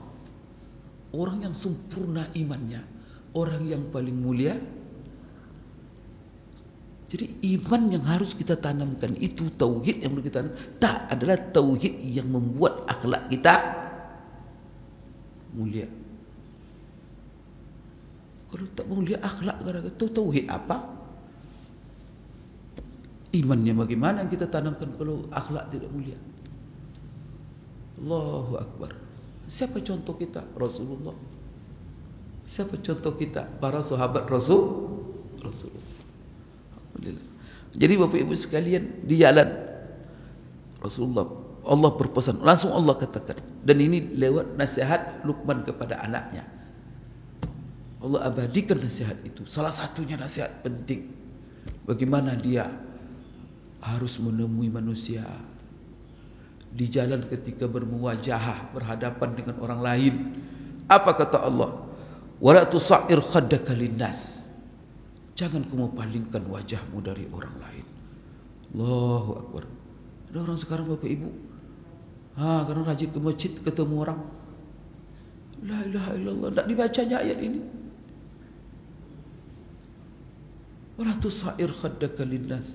Orang yang sempurna imannya, orang yang paling mulia. Jadi iman yang harus kita tanamkan itu tauhid yang perlu kita tanam. Tak adalah tauhid yang membuat akhlak kita mulia. Kalau tak mulia akhlak gara-gara itu tauhid apa? Imannya bagaimana kita tanamkan kalau akhlak tidak mulia? Allahu Akbar. Siapa contoh kita? Rasulullah. Siapa contoh kita? Para sahabat Rasulullah. Alhamdulillah. Jadi Bapak Ibu sekalian, di jalan Rasulullah, Allah berpesan, langsung Allah katakan. Dan ini lewat nasihat Luqman kepada anaknya. Allah abadikan nasihat itu. Salah satunya nasihat penting. Bagaimana dia harus menemui manusia di jalan ketika bermuwajahah, berhadapan dengan orang lain. Apa kata Allah? Wala tusa'ir khaddaka linnas. Jangan kamu palingkan wajahmu dari orang lain. Allahu Akbar. Ada orang sekarang Bapak Ibu, karena rajin ke masjid ketemu orang, la ilaha illallah, tak dibacanya ayat ini. Wala tusa'ir khaddaka linnas.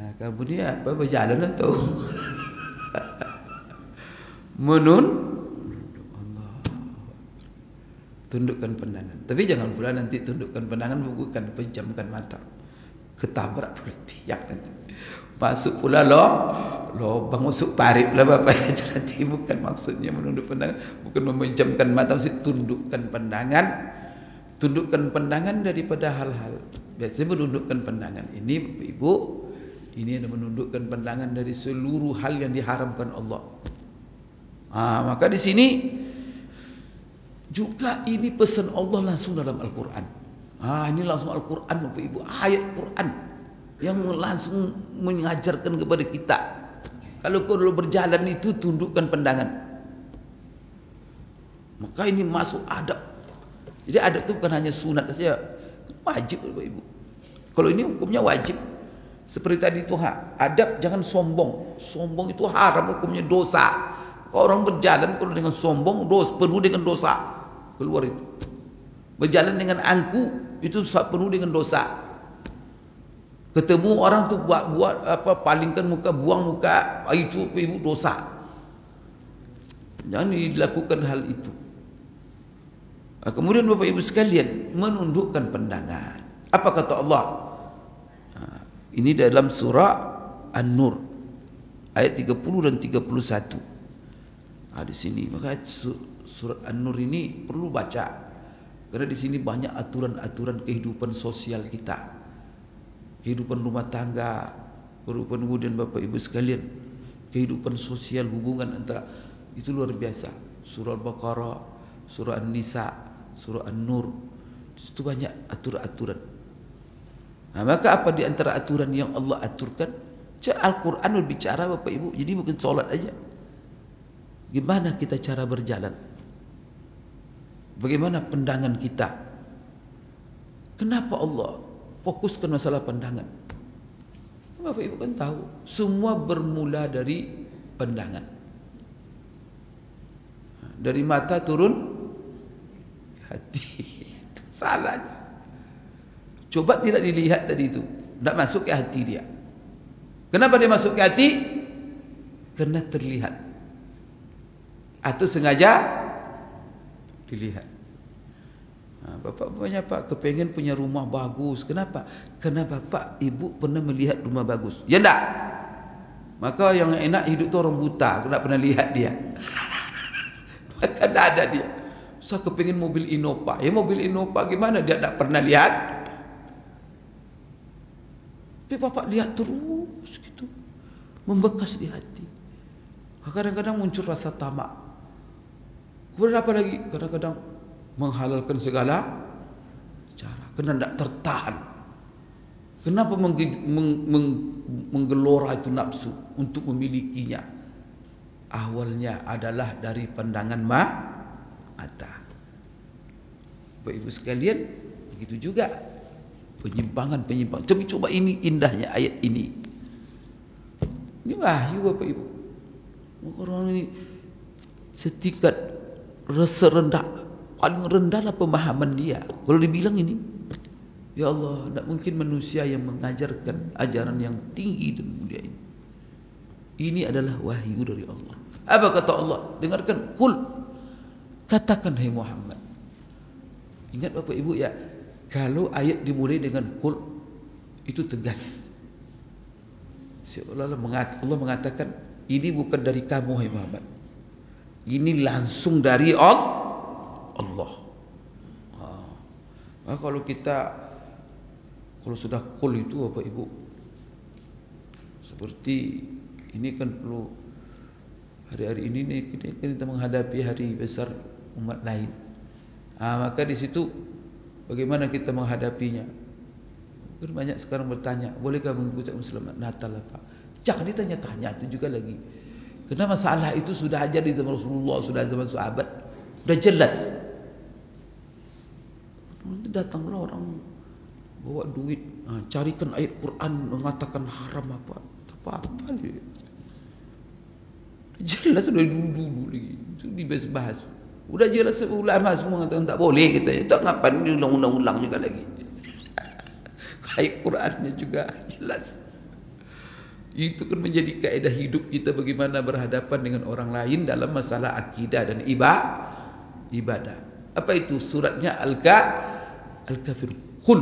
Nah, kamu ni apa berjalan tu? Allah. Tundukkan pandangan. Tapi jangan pula nanti tundukkan pandangan bukan pejamkan mata. Ketabrak pula tiang nanti. Masuk pula lobang masuk parit pula Bapak ya. Nanti bukan maksudnya menunduk pandangan, bukan memejamkan mata, maksud tundukkan pandangan. Tundukkan pandangan daripada hal-hal. Biasanya menundukkan pandangan ini Bapak Ibu, ini adalah menundukkan pandangan dari seluruh hal yang diharamkan Allah. Maka di sini juga ini pesan Allah langsung dalam Al-Quran. Ini langsung Al-Quran Bapak Ibu, ayat Quran yang langsung mengajarkan kepada kita. Kalau kau dulu berjalan itu tundukkan pandangan. Maka ini masuk adab. Jadi adab itu bukan hanya sunat saja, wajib Bapak Ibu. Kalau ini hukumnya wajib. Seperti tadi itu adab jangan sombong. Sombong itu haram, hukumnya dosa. Kalau orang berjalan kalau dengan sombong, penuh dengan dosa. Keluar itu. Berjalan dengan angku itu penuh dengan dosa. Ketemu orang tu buat apa, palingkan muka, buang muka, itu Ibu dosa. Jangan dilakukan hal itu. Kemudian Bapak Ibu sekalian, menundukkan pandangan. Apa kata Allah? Ini dalam surah An-Nur ayat 30 dan 31. Di sini maka surat An-Nur ini perlu baca. Karena di sini banyak aturan-aturan kehidupan sosial kita. Kehidupan rumah tangga, kemudian Bapak Ibu sekalian, kehidupan sosial, hubungan antara, itu luar biasa. Surah Al-Baqarah, surah An-Nisa, surah An-Nur, itu banyak aturan-aturan. Maka apa di antara aturan yang Allah aturkan? Al-Quran berbicara Bapak Ibu, jadi bukan solat aja. Gimana kita cara berjalan? Bagaimana pandangan kita? Kenapa Allah fokuskan masalah pandangan? Bapak Ibu kan tahu, semua bermula dari pandangan. Dari mata turun hati. Itu salahnya. Coba tidak dilihat tadi itu, tidak masuk ke hati dia. Kenapa dia masuk ke hati? Karena terlihat. Atau sengaja dilihat. Bapak punya Pak kepengen punya rumah bagus. Kenapa? Karena Bapak Ibu pernah melihat rumah bagus. Ya enggak? Maka yang enak hidup tu orang buta, tidak pernah lihat dia. Maka tidak ada dia. Saya kepengen mobil Innova. Ya mobil Innova gimana? Dia tidak pernah lihat. Tapi Bapak lihat terus gitu. Membekas di hati. Kadang-kadang muncul rasa tamak. Kemudian apa lagi? Kadang-kadang menghalalkan segala cara. Karena tidak tertahan. Kenapa menggelora itu nafsu untuk memilikinya? Awalnya adalah dari pandangan mata. Bapak Ibu sekalian, begitu juga penyimpangan. Tapi coba ini indahnya ayat ini. Ini wahyu Bapak Ibu. Orang ini setingkat rasa rendah, paling rendahlah pemahaman dia. Kalau dibilang ini, ya Allah, tidak mungkin manusia yang mengajarkan ajaran yang tinggi dan mulia ini. Ini adalah wahyu dari Allah. Apa kata Allah? Dengarkan, qul, katakan hai Muhammad. Ingat Bapak Ibu ya, kalau ayat dimulai dengan qul, itu tegas. Allah mengatakan, ini bukan dari kamu hai Muhammad. Ini langsung dari Allah. Nah, kalau sudah qul itu Bapak Ibu, seperti ini kan perlu hari-hari ini kita menghadapi hari besar umat lain. Maka di situ bagaimana kita menghadapinya? Banyak sekarang bertanya, bolehkah mengikuti Muslim Natal apa? Jangan ditanya-tanya itu juga lagi. Karena masalah itu sudah aja di zaman Rasulullah, sudah zaman sahabat, sudah jelas. Nanti datanglah orang bawa duit, carikan ayat Quran mengatakan haram apa dia. Jelas sudah dulu lagi, itu dibahas. Udah jelas ulama semua mengatakan tak boleh kita. Tak ngapain diulang-ulang juga lagi. Ayat Qurannya juga jelas. Itu kan menjadi kaidah hidup kita bagaimana berhadapan dengan orang lain dalam masalah akidah dan ibadah. Apa itu? Suratnya Al-Kafir. Qul.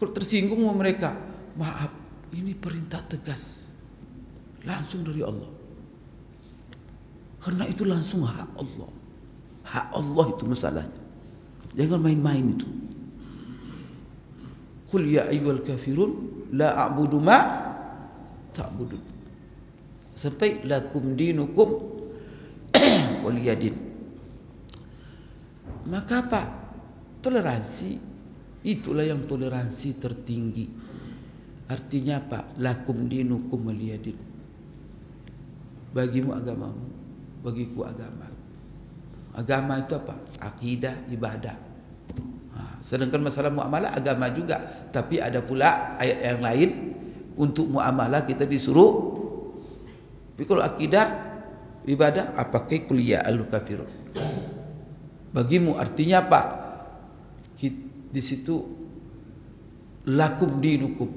Kalau tersinggung sama mereka, maaf, ini perintah tegas langsung dari Allah. Karena itu langsung hak Allah. Hak Allah itu masalahnya. Jangan main-main itu. Qul ya ayyuhal kafirun la a'budu ma ta'budun. Sampai lakum dinukum waliyadin. Maka apa? Toleransi. Itulah yang toleransi tertinggi. Artinya apa? Lakum dinukum waliyadin. Bagimu agamamu, bagiku agama. Agama itu apa? Akidah, ibadah. Sedangkan masalah muamalah agama juga, tapi ada pula ayat yang lain untuk muamalah kita disuruh. Tapi kalau akidah, ibadah, pakai kuliah al-kafirun. Bagimu artinya apa? Di situ lakum dinukum,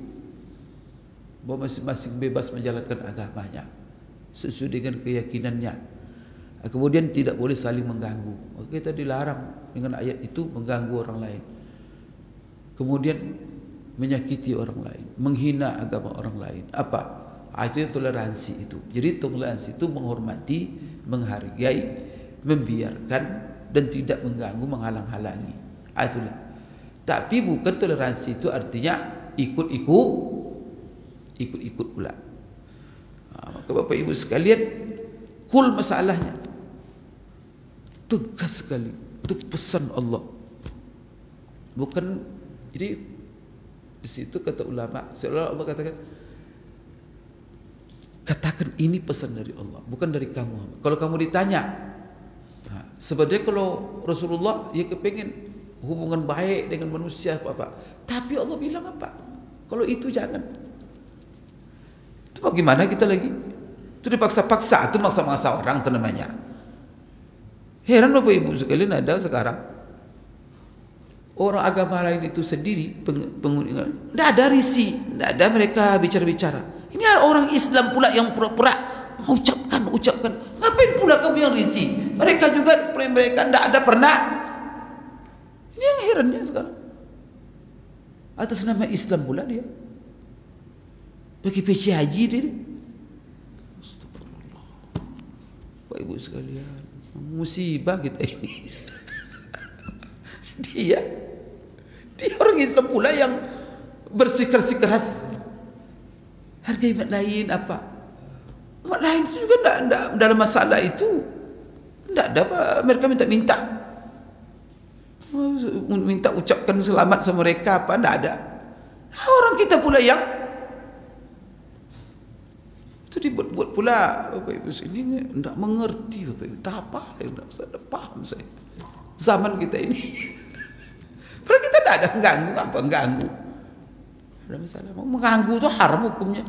bahwa masing-masing bebas menjalankan agamanya sesuai dengan keyakinannya. Kemudian tidak boleh saling mengganggu. Maka kita dilarang dengan ayat itu mengganggu orang lain. Kemudian menyakiti orang lain, menghina agama orang lain. Apa? Itu toleransi itu. Jadi toleransi itu menghormati, menghargai, membiarkan dan tidak mengganggu, menghalang-halangi. Itulah. Tapi bukan toleransi itu artinya ikut-ikut pula. Maka Bapak Ibu sekalian, kul masalahnya tegas sekali. Itu pesan Allah. Bukan, jadi di situ kata ulama, seolah Allah katakan ini pesan dari Allah, bukan dari kamu. Kalau kamu ditanya, sebenarnya kalau Rasulullah ya kepengen hubungan baik dengan manusia apa, tapi Allah bilang apa? Kalau itu jangan. Itu bagaimana kita lagi? Itu dipaksa-paksa, itu maksa-maksa orang itu namanya. Heran Bapak Ibu sekalian, ada sekarang orang agama lain itu sendiri tidak ada risi, tidak ada mereka bicara-bicara. Ini ada orang Islam pula yang pura-pura ucapkan. Ngapain pula kamu yang risi? Mereka juga tidak ada pernah. Ini yang herannya sekarang. Atas nama Islam pula dia bagi PC haji dia. Astagfirullah. Bapak Ibu sekalian, musibah kita ini. Dia orang Islam pula yang bersikeras hargai umat lain apa? Umat lain itu juga tidak dalam masalah itu. Tidak ada apa mereka minta ucapkan selamat sama mereka apa? Tidak ada. Orang kita pula yang itu dibuat pula Bapak Ibu ini tidak mengerti Bapak Ibu. Tak apa, tidak paham saya. Zaman kita ini. Padahal kita tidak ada mengganggu apa mengganggu. Ada masalah. Mengganggu itu haram hukumnya.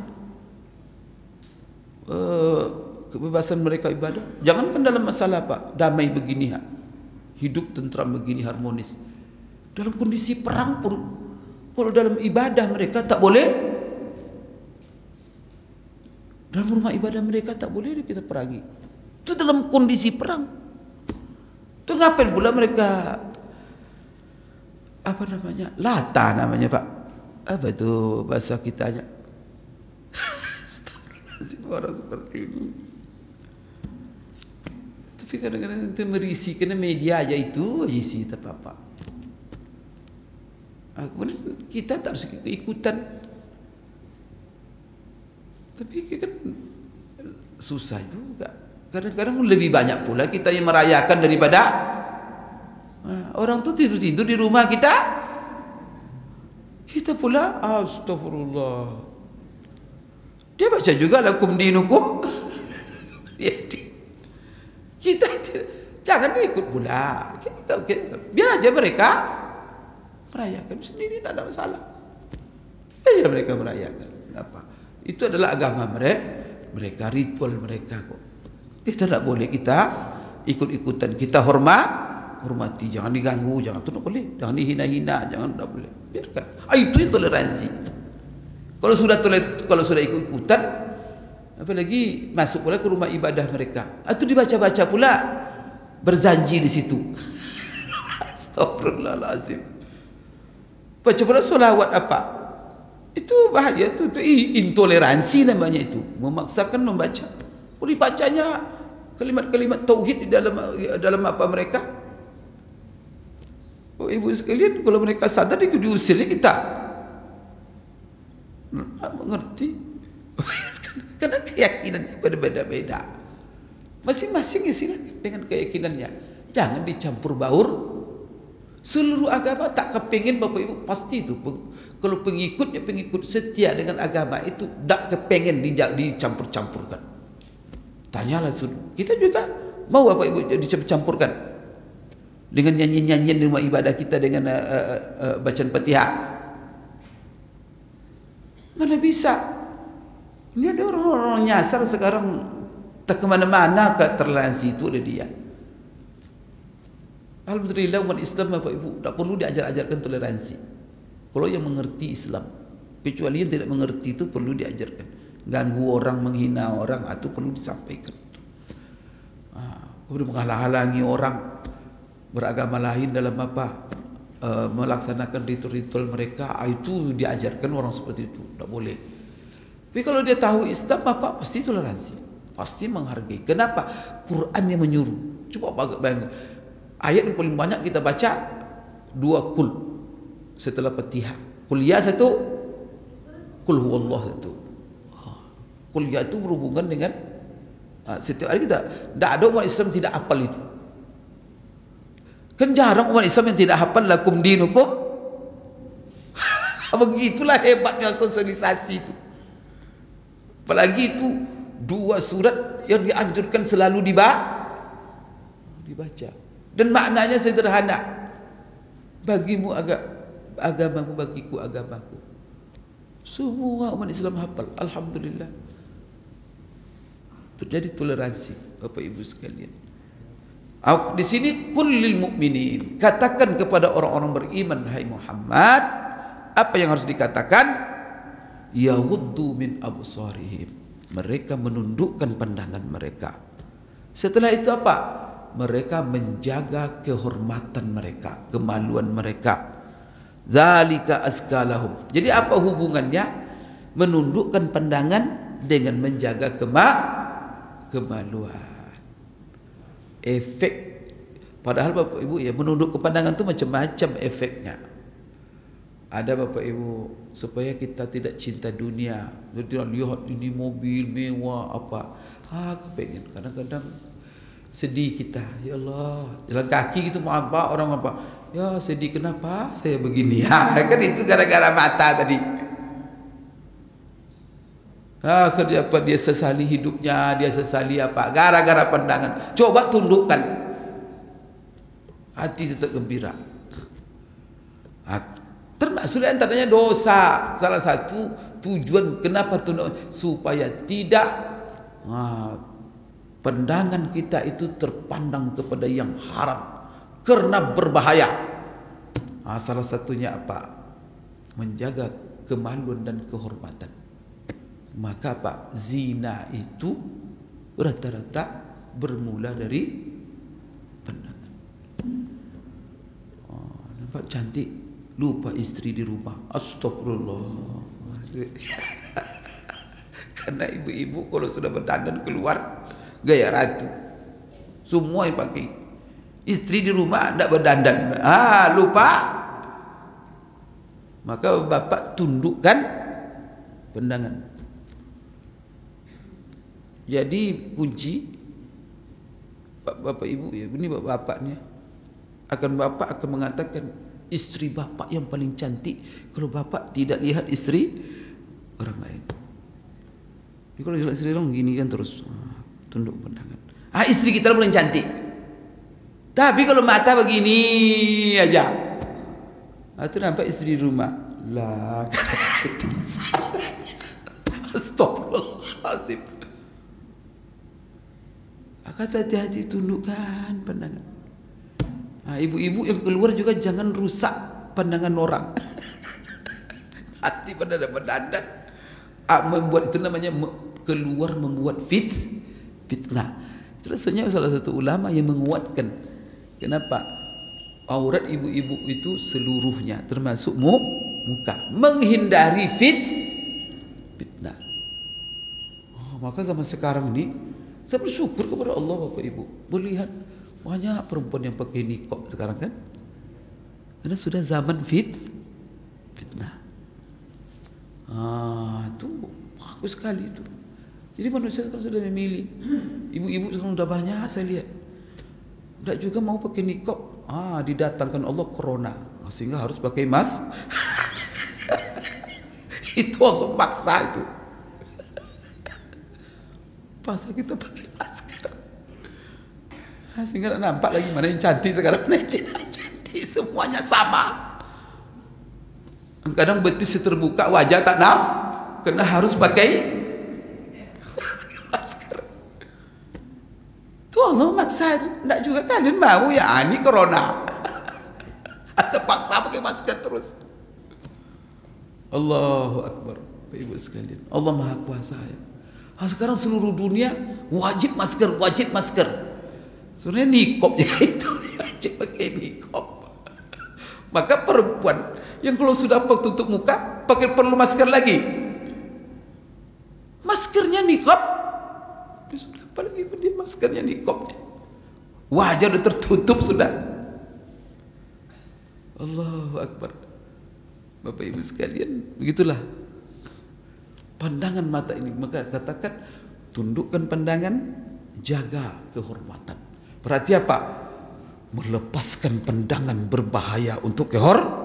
Kebebasan mereka ibadah. Jangankan dalam masalah apa damai begini, hidup tentram begini harmonis. Dalam kondisi perang pun, kalau dalam ibadah mereka tak boleh. Dalam rumah ibadah mereka tak boleh kita perangi. Itu dalam kondisi perang. Itu ngapain pula mereka apa namanya? Lata namanya Pak. Apa itu bahasa kitanya? Orang seperti ini. Tapi kadang-kadang itu merisi karena media aja itu isi tak apa-apa. Kemudian kita tak harus ikutan. Tapi kan susah juga. Kadang-kadang lebih banyak pula kita yang merayakan daripada orang tu tidur-tidur di rumah kita. Kita pula astagfirullah. Dia baca juga lakum dinukum. Kita jangan ikut pula. Biar aja mereka merayakan sendiri, tidak ada masalah. Biar mereka merayakan. Kenapa? Itu adalah agama mereka, ritual mereka kok. Kita tidak boleh kita ikut-ikutan. Kita hormati, jangan diganggu, jangan tidak boleh, jangan dihina-hina, jangan tidak boleh. Biarkan. Itu toleransi. Kalau sudah ikut-ikutan, apalagi masuk pula ke rumah ibadah mereka, itu dibaca-baca pula, berjanji di situ. Astagfirullahalazim. Baca pula solawat apa? Itu bahaya, itu intoleransi namanya itu. Memaksakan membaca. Boleh bacanya kalimat-kalimat tauhid di dalam apa mereka? Oh, ibu sekalian, kalau mereka sadar diusirnya kita. Mengerti? Karena keyakinannya berbeda-beda. Masing-masing ya silakan dengan keyakinannya. Jangan dicampur baur. Seluruh agama tak kepingin Bapak Ibu, pasti itu. Kalau pengikutnya pengikut setia dengan agama itu tak kepingin dicampur-campurkan. Tanyalah sudah. Kita juga mau Bapak Ibu dicampurkan dengan nyanyian-nyanyian di rumah ibadah kita dengan bacaan Fatihah. Mana bisa? Ini ada orang-orang nyasar sekarang, tak kemana-mana ke toleransi itu oleh dia. Alhamdulillah umat Islam Bapak Ibu tak perlu diajar-ajarkan toleransi. Kalau yang mengerti Islam, kecuali yang tidak mengerti itu perlu diajarkan. Ganggu orang, menghina orang, itu perlu disampaikan. Kemudian menghalang-halangi orang beragama lain dalam apa? Melaksanakan ritual-ritual mereka, itu diajarkan orang seperti itu, tak boleh. Tapi kalau dia tahu Islam apa, pasti toleransi, pasti menghargai. Kenapa? Quran yang menyuruh. Coba bayangkan. Ayat yang paling banyak kita baca 2 kul setelah Fatihah. Kul ya 1, kul huwallah 1. Kul ya itu berhubungan dengan setiap hari kita. Tak ada umat Islam tidak hafal itu. Kan jarang umat Islam yang tidak hafal lakum dinukum. Begitulah hebatnya sosialisasi itu. Apalagi itu 2 surat yang dianjurkan selalu dibaca. Dan maknanya sederhana. Bagimu agamamu, bagiku agamaku. Semua umat Islam hafal. Alhamdulillah. Terjadi toleransi Bapak Ibu sekalian. Di sini kullil mukminin. Katakan kepada orang-orang beriman, hai Muhammad, apa yang harus dikatakan? Yaghuddu min absarihim. Mereka menundukkan pandangan mereka. Setelah itu apa? Mereka menjaga kehormatan mereka, kemaluan mereka. Zalika azkalahum. Jadi apa hubungannya menundukkan pandangan dengan menjaga kemaluan? Efek. Padahal Bapak Ibu ya, menundukkan pandangan itu macam-macam efeknya. Ada Bapak Ibu, supaya kita tidak cinta dunia. Jadi lihat ini mobil mewah apa. Kepengen. Kadang-kadang sedih kita, ya Allah, jalan kaki gitu mau apa, orang apa, ya sedih, kenapa saya begini? Kan itu gara-gara mata tadi. Akhirnya apa, dia sesali hidupnya, dia sesali apa, gara-gara pandangan. Coba tundukkan, hati tetap gembira. Termasuk antaranya dosa. Salah satu tujuan kenapa tunduk, supaya tidak pandangan kita itu terpandang kepada yang haram karena berbahaya. Salah satunya apa? Menjaga kemaluan dan kehormatan. Maka apa? Zina itu rata-rata bermula dari pandangan. Nampak cantik, lupa istri di rumah. Astagfirullah. Karena ibu-ibu kalau sudah berdandan keluar gaya ratu, semua yang pakai. Istri di rumah tidak berdandan, lupa. Maka bapak tundukkan pandangan. Jadi kunci bapak ibu ya, ini bapaknya bapak akan mengatakan istri bapak yang paling cantik kalau bapak tidak lihat istri orang lain. Jadi kalau lihat istri orang gini kan terus tunduk pandangan. Istri kita paling cantik. Tapi kalau mata begini aja, itu nampak istri di rumah. Lah, itu masalahnya. Astagfirullahaladzim. Hati-hati, tundukkan pandangan. Ibu-ibu yang keluar juga jangan rusak pandangan orang. Hati pada berdandan, membuat itu namanya keluar membuat fitnah. Itu rasanya salah satu ulama yang menguatkan kenapa aurat ibu-ibu itu seluruhnya termasuk muka menghindari fitnah. Maka zaman sekarang ini saya bersyukur kepada Allah Bapak Ibu melihat banyak perempuan yang pakai niqab sekarang kan, karena sudah zaman fitnah. Itu bagus sekali itu. Jadi manusia sekarang sudah memilih. Ibu-ibu sekarang sudah banyak saya lihat. Tidak juga mau pakai niqab. Didatangkan Allah corona, sehingga harus pakai mask. Itu Allah paksa itu. Paksa kita pakai masker. Sehingga tak nampak lagi mana yang cantik sekarang, mana yang tidak cantik. Semuanya sama. Kadang betis terbuka, wajah tak nampak, kena harus pakai masker. Itu Allah maksa itu. Tidak juga kalian mau ya, ini corona. Atau paksa pakai masker terus. Allahu Akbar. Bapak Ibu sekalian, Allah Maha Kuasa ya. Sekarang seluruh dunia wajib masker, wajib masker. Sebenarnya niqab juga itu wajib pakai niqab. Maka perempuan yang kalau sudah tutup muka pakai perlu masker lagi. Maskernya niqab. Ya sudah, apalagi dia maskernya niqab. Wajah sudah tertutup sudah. Allahu Akbar. Bapak Ibu sekalian, begitulah pandangan mata ini. Maka katakan tundukkan pandangan, jaga kehormatan. Berarti apa? Melepaskan pandangan berbahaya untuk kehormatan.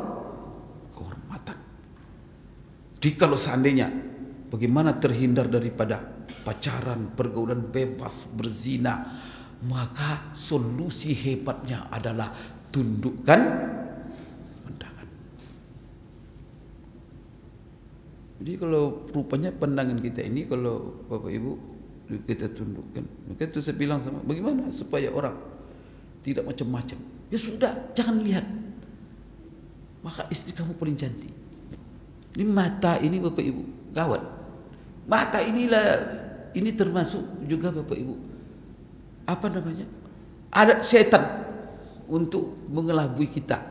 Jadi kalau seandainya bagaimana terhindar daripada pacaran, pergaulan bebas, berzina, maka solusi hebatnya adalah tundukkan pandangan. Jadi kalau rupanya pandangan kita ini, kalau Bapak Ibu kita tundukkan, maka itu saya bilang sama, bagaimana supaya orang tidak macam-macam? Ya sudah, jangan lihat. Maka istri kamu paling cantik. Ini mata ini Bapak Ibu, gawat. Mata inilah, ini termasuk juga Bapak Ibu, apa namanya, adat setan untuk mengelabui kita.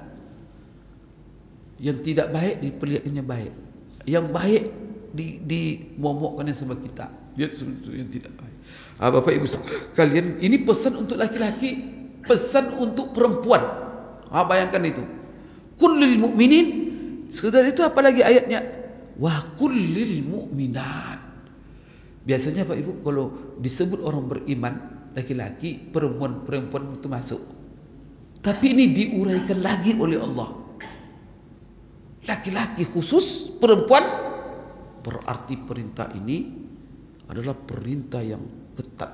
Yang tidak baik diperlihatkannya baik, yang baik dimomokkannya sama kita. Lihat sesuatu yang tidak baik. Bapak Ibu sekalian, ini pesan untuk laki-laki, pesan untuk perempuan. Bayangkan itu. Kullil mu'minin. Sekedar itu apalagi ayatnya? Wa kullil mu'minat. Biasanya Pak Ibu kalau disebut orang beriman, laki-laki, perempuan itu masuk. Tapi ini diuraikan lagi oleh Allah. Laki-laki khusus, perempuan, berarti perintah ini adalah perintah yang ketat,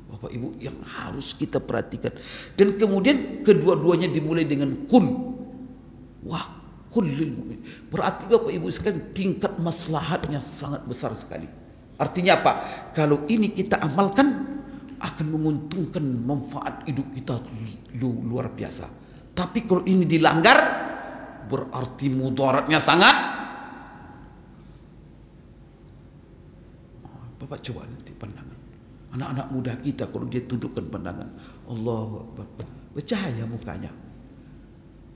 Bapak Ibu, yang harus kita perhatikan. Dan kemudian kedua-duanya dimulai dengan kun. Wah, kullil mu'min. Berarti Bapak Ibu sekalian, tingkat maslahatnya sangat besar sekali. Artinya apa? Kalau ini kita amalkan, akan menguntungkan manfaat hidup kita luar biasa. Tapi kalau ini dilanggar, berarti mudaratnya sangat. Bapak coba nanti pandangan anak-anak muda kita, kalau dia tundukkan pandangan, Allahu Akbar, bercahaya mukanya.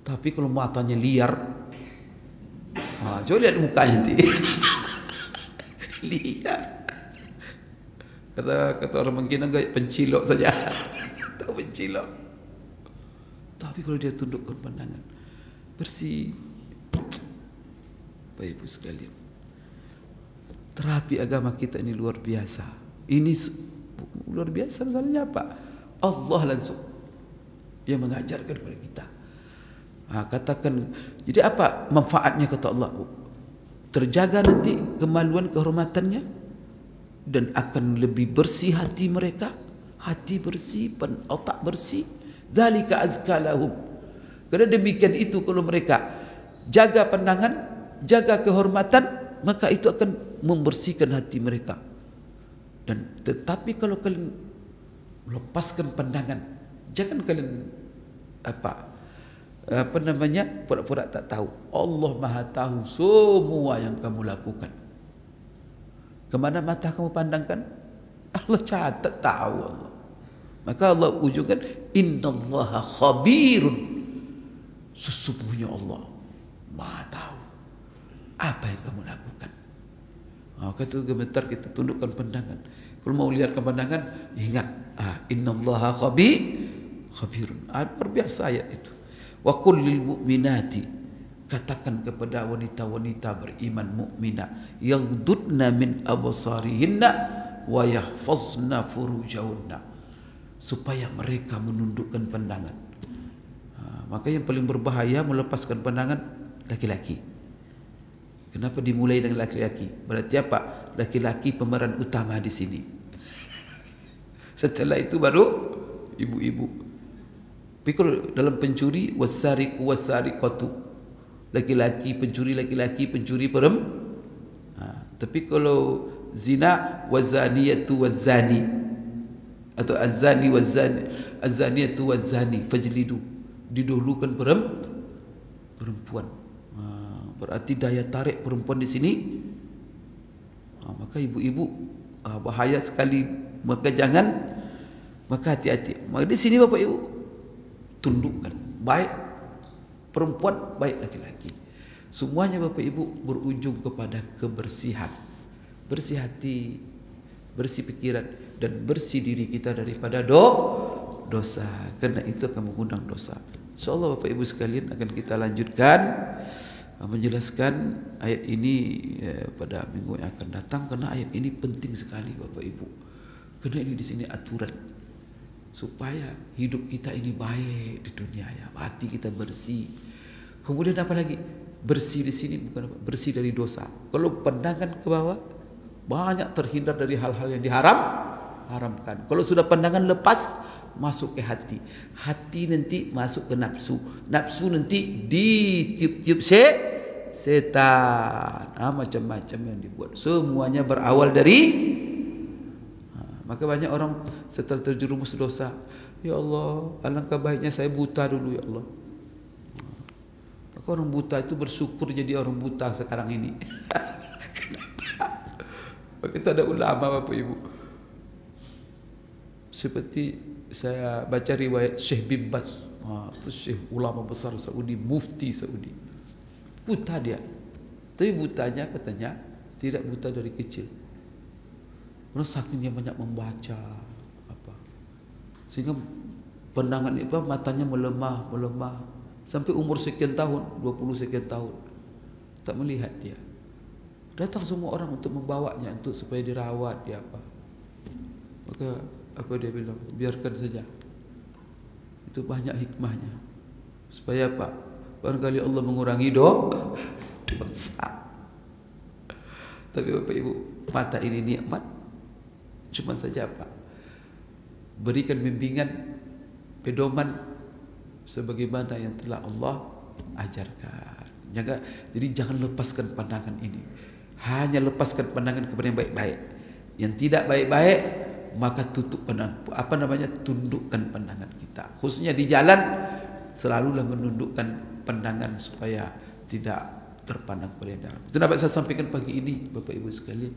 Tapi kalau matanya liar, coba lihat mukanya nanti. Liar. Kata orang mungkin kayak pencilok saja. Tahu pencilok. Tapi kalau dia tundukkan pandangan, bersih. Bapak Ibu sekalian, terapi agama kita ini luar biasa. Ini luar biasa. Misalnya apa? Allah langsung yang mengajarkan kepada kita. Katakan, jadi apa manfaatnya kata Allah? Terjaga nanti kemaluan, kehormatannya, dan akan lebih bersih hati mereka. Hati bersih, otak bersih. Dzalika azka lahum. Karena demikian itu, kalau mereka jaga pandangan, jaga kehormatan, maka itu akan membersihkan hati mereka. Dan tetapi kalau kalian lepaskan pandangan, jangan kalian pura-pura tak tahu. Allah Maha tahu semua yang kamu lakukan. Kemana mata kamu pandangkan? Allah catat, tahu Allah. Maka Allah ujungkan, innallaha khabirun. Sesungguhnya Allah Maha tahu apa yang kamu lakukan. Maka itu gemetar kita tundukkan pandangan. Kalau mau lihat pandangan, ingat, innallaha khabirun. Luar biasa ayat itu. Wa qul lil mu'minati, katakan kepada wanita-wanita beriman mukminah, yaghdudna min absarihinna wa yahfazna furujahunna, supaya mereka menundukkan pandangan. Maka yang paling berbahaya melepaskan pandangan laki-laki. Kenapa dimulai dengan laki-laki? Berarti apa? Laki-laki pemeran utama di sini. Setelah itu baru ibu-ibu. Tapi kalau dalam pencuri, wasariqu wasariqatu, laki-laki pencuri, laki-laki pencuri perempuan. Tapi kalau zina, wazaniyatu wazani, atau azani wazani, azaniyatu wazani fajlidu, didahulukan perempuan. Berarti daya tarik perempuan di sini. Maka ibu-ibu, bahaya sekali. Maka jangan, maka hati-hati. Maka di sini Bapak Ibu, tundukkan, baik perempuan, baik laki-laki. Semuanya Bapak Ibu berujung kepada kebersihan. Bersih hati, bersih pikiran, dan bersih diri kita daripada dosa. Karena itu akan mengundang dosa. InsyaAllah Bapak Ibu sekalian akan kita lanjutkan menjelaskan ayat ini pada minggu yang akan datang. Karena ayat ini penting sekali Bapak Ibu. Karena ini di sini aturan supaya hidup kita ini baik di dunia ya, hati kita bersih. Kemudian apa lagi? Bersih di sini bukan apa? Bersih dari dosa. Kalau pandangan ke bawah, banyak terhindar dari hal-hal yang haramkan. Kalau sudah pandangan lepas, masuk ke hati. Hati nanti masuk ke nafsu. Nafsu nanti ditiup-tiup setan. Macam-macam yang dibuat. Semuanya berawal dari. Maka banyak orang setelah terjerumus dosa, ya Allah, alangkah baiknya saya buta dulu ya Allah. Maka orang buta itu bersyukur jadi orang buta sekarang ini. Kenapa? Maka itu ada ulama Bapak Ibu. Seperti saya baca riwayat Syekh bin Baz, itu Syekh ulama besar Saudi, mufti Saudi. Buta dia. Tapi butanya katanya tidak buta dari kecil. Karena saking dia banyak membaca sehingga pandangan matanya melemah sampai umur sekian tahun, 20 sekian tahun tak melihat dia. Datang semua orang untuk membawanya untuk supaya dirawat dia Maka apa dia bilang? Biarkan saja. Itu banyak hikmahnya. Supaya apa? Barangkali Allah mengurangi dosa. Tapi Bapak Ibu, mata ini nikmat. Cuma saja apa? Berikan bimbingan, pedoman sebagaimana yang telah Allah ajarkan. Jadi jangan lepaskan pandangan ini. Hanya lepaskan pandangan kepada yang baik-baik. Yang tidak baik-baik, maka tutup pandangan. Tundukkan pandangan kita. Khususnya di jalan, selalulah menundukkan pandangan supaya tidak terpandang pada yang dalam. Itu dapat saya sampaikan pagi ini, Bapak Ibu sekalian.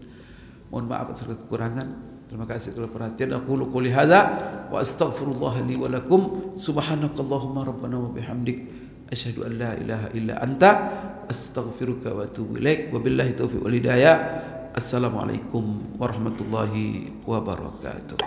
Mohon maaf atas kekurangan. Terima kasih telah perhatian. Aku qouli hadza wa astaghfirullah li wa lakum. Subhanakallahumma rabbana wa bihamdik asyhadu an la ilaha illa anta astaghfiruka wa atubu ilaik. Wabillahi taufiq wal hidayah. Assalamualaikum warahmatullahi wabarakatuh.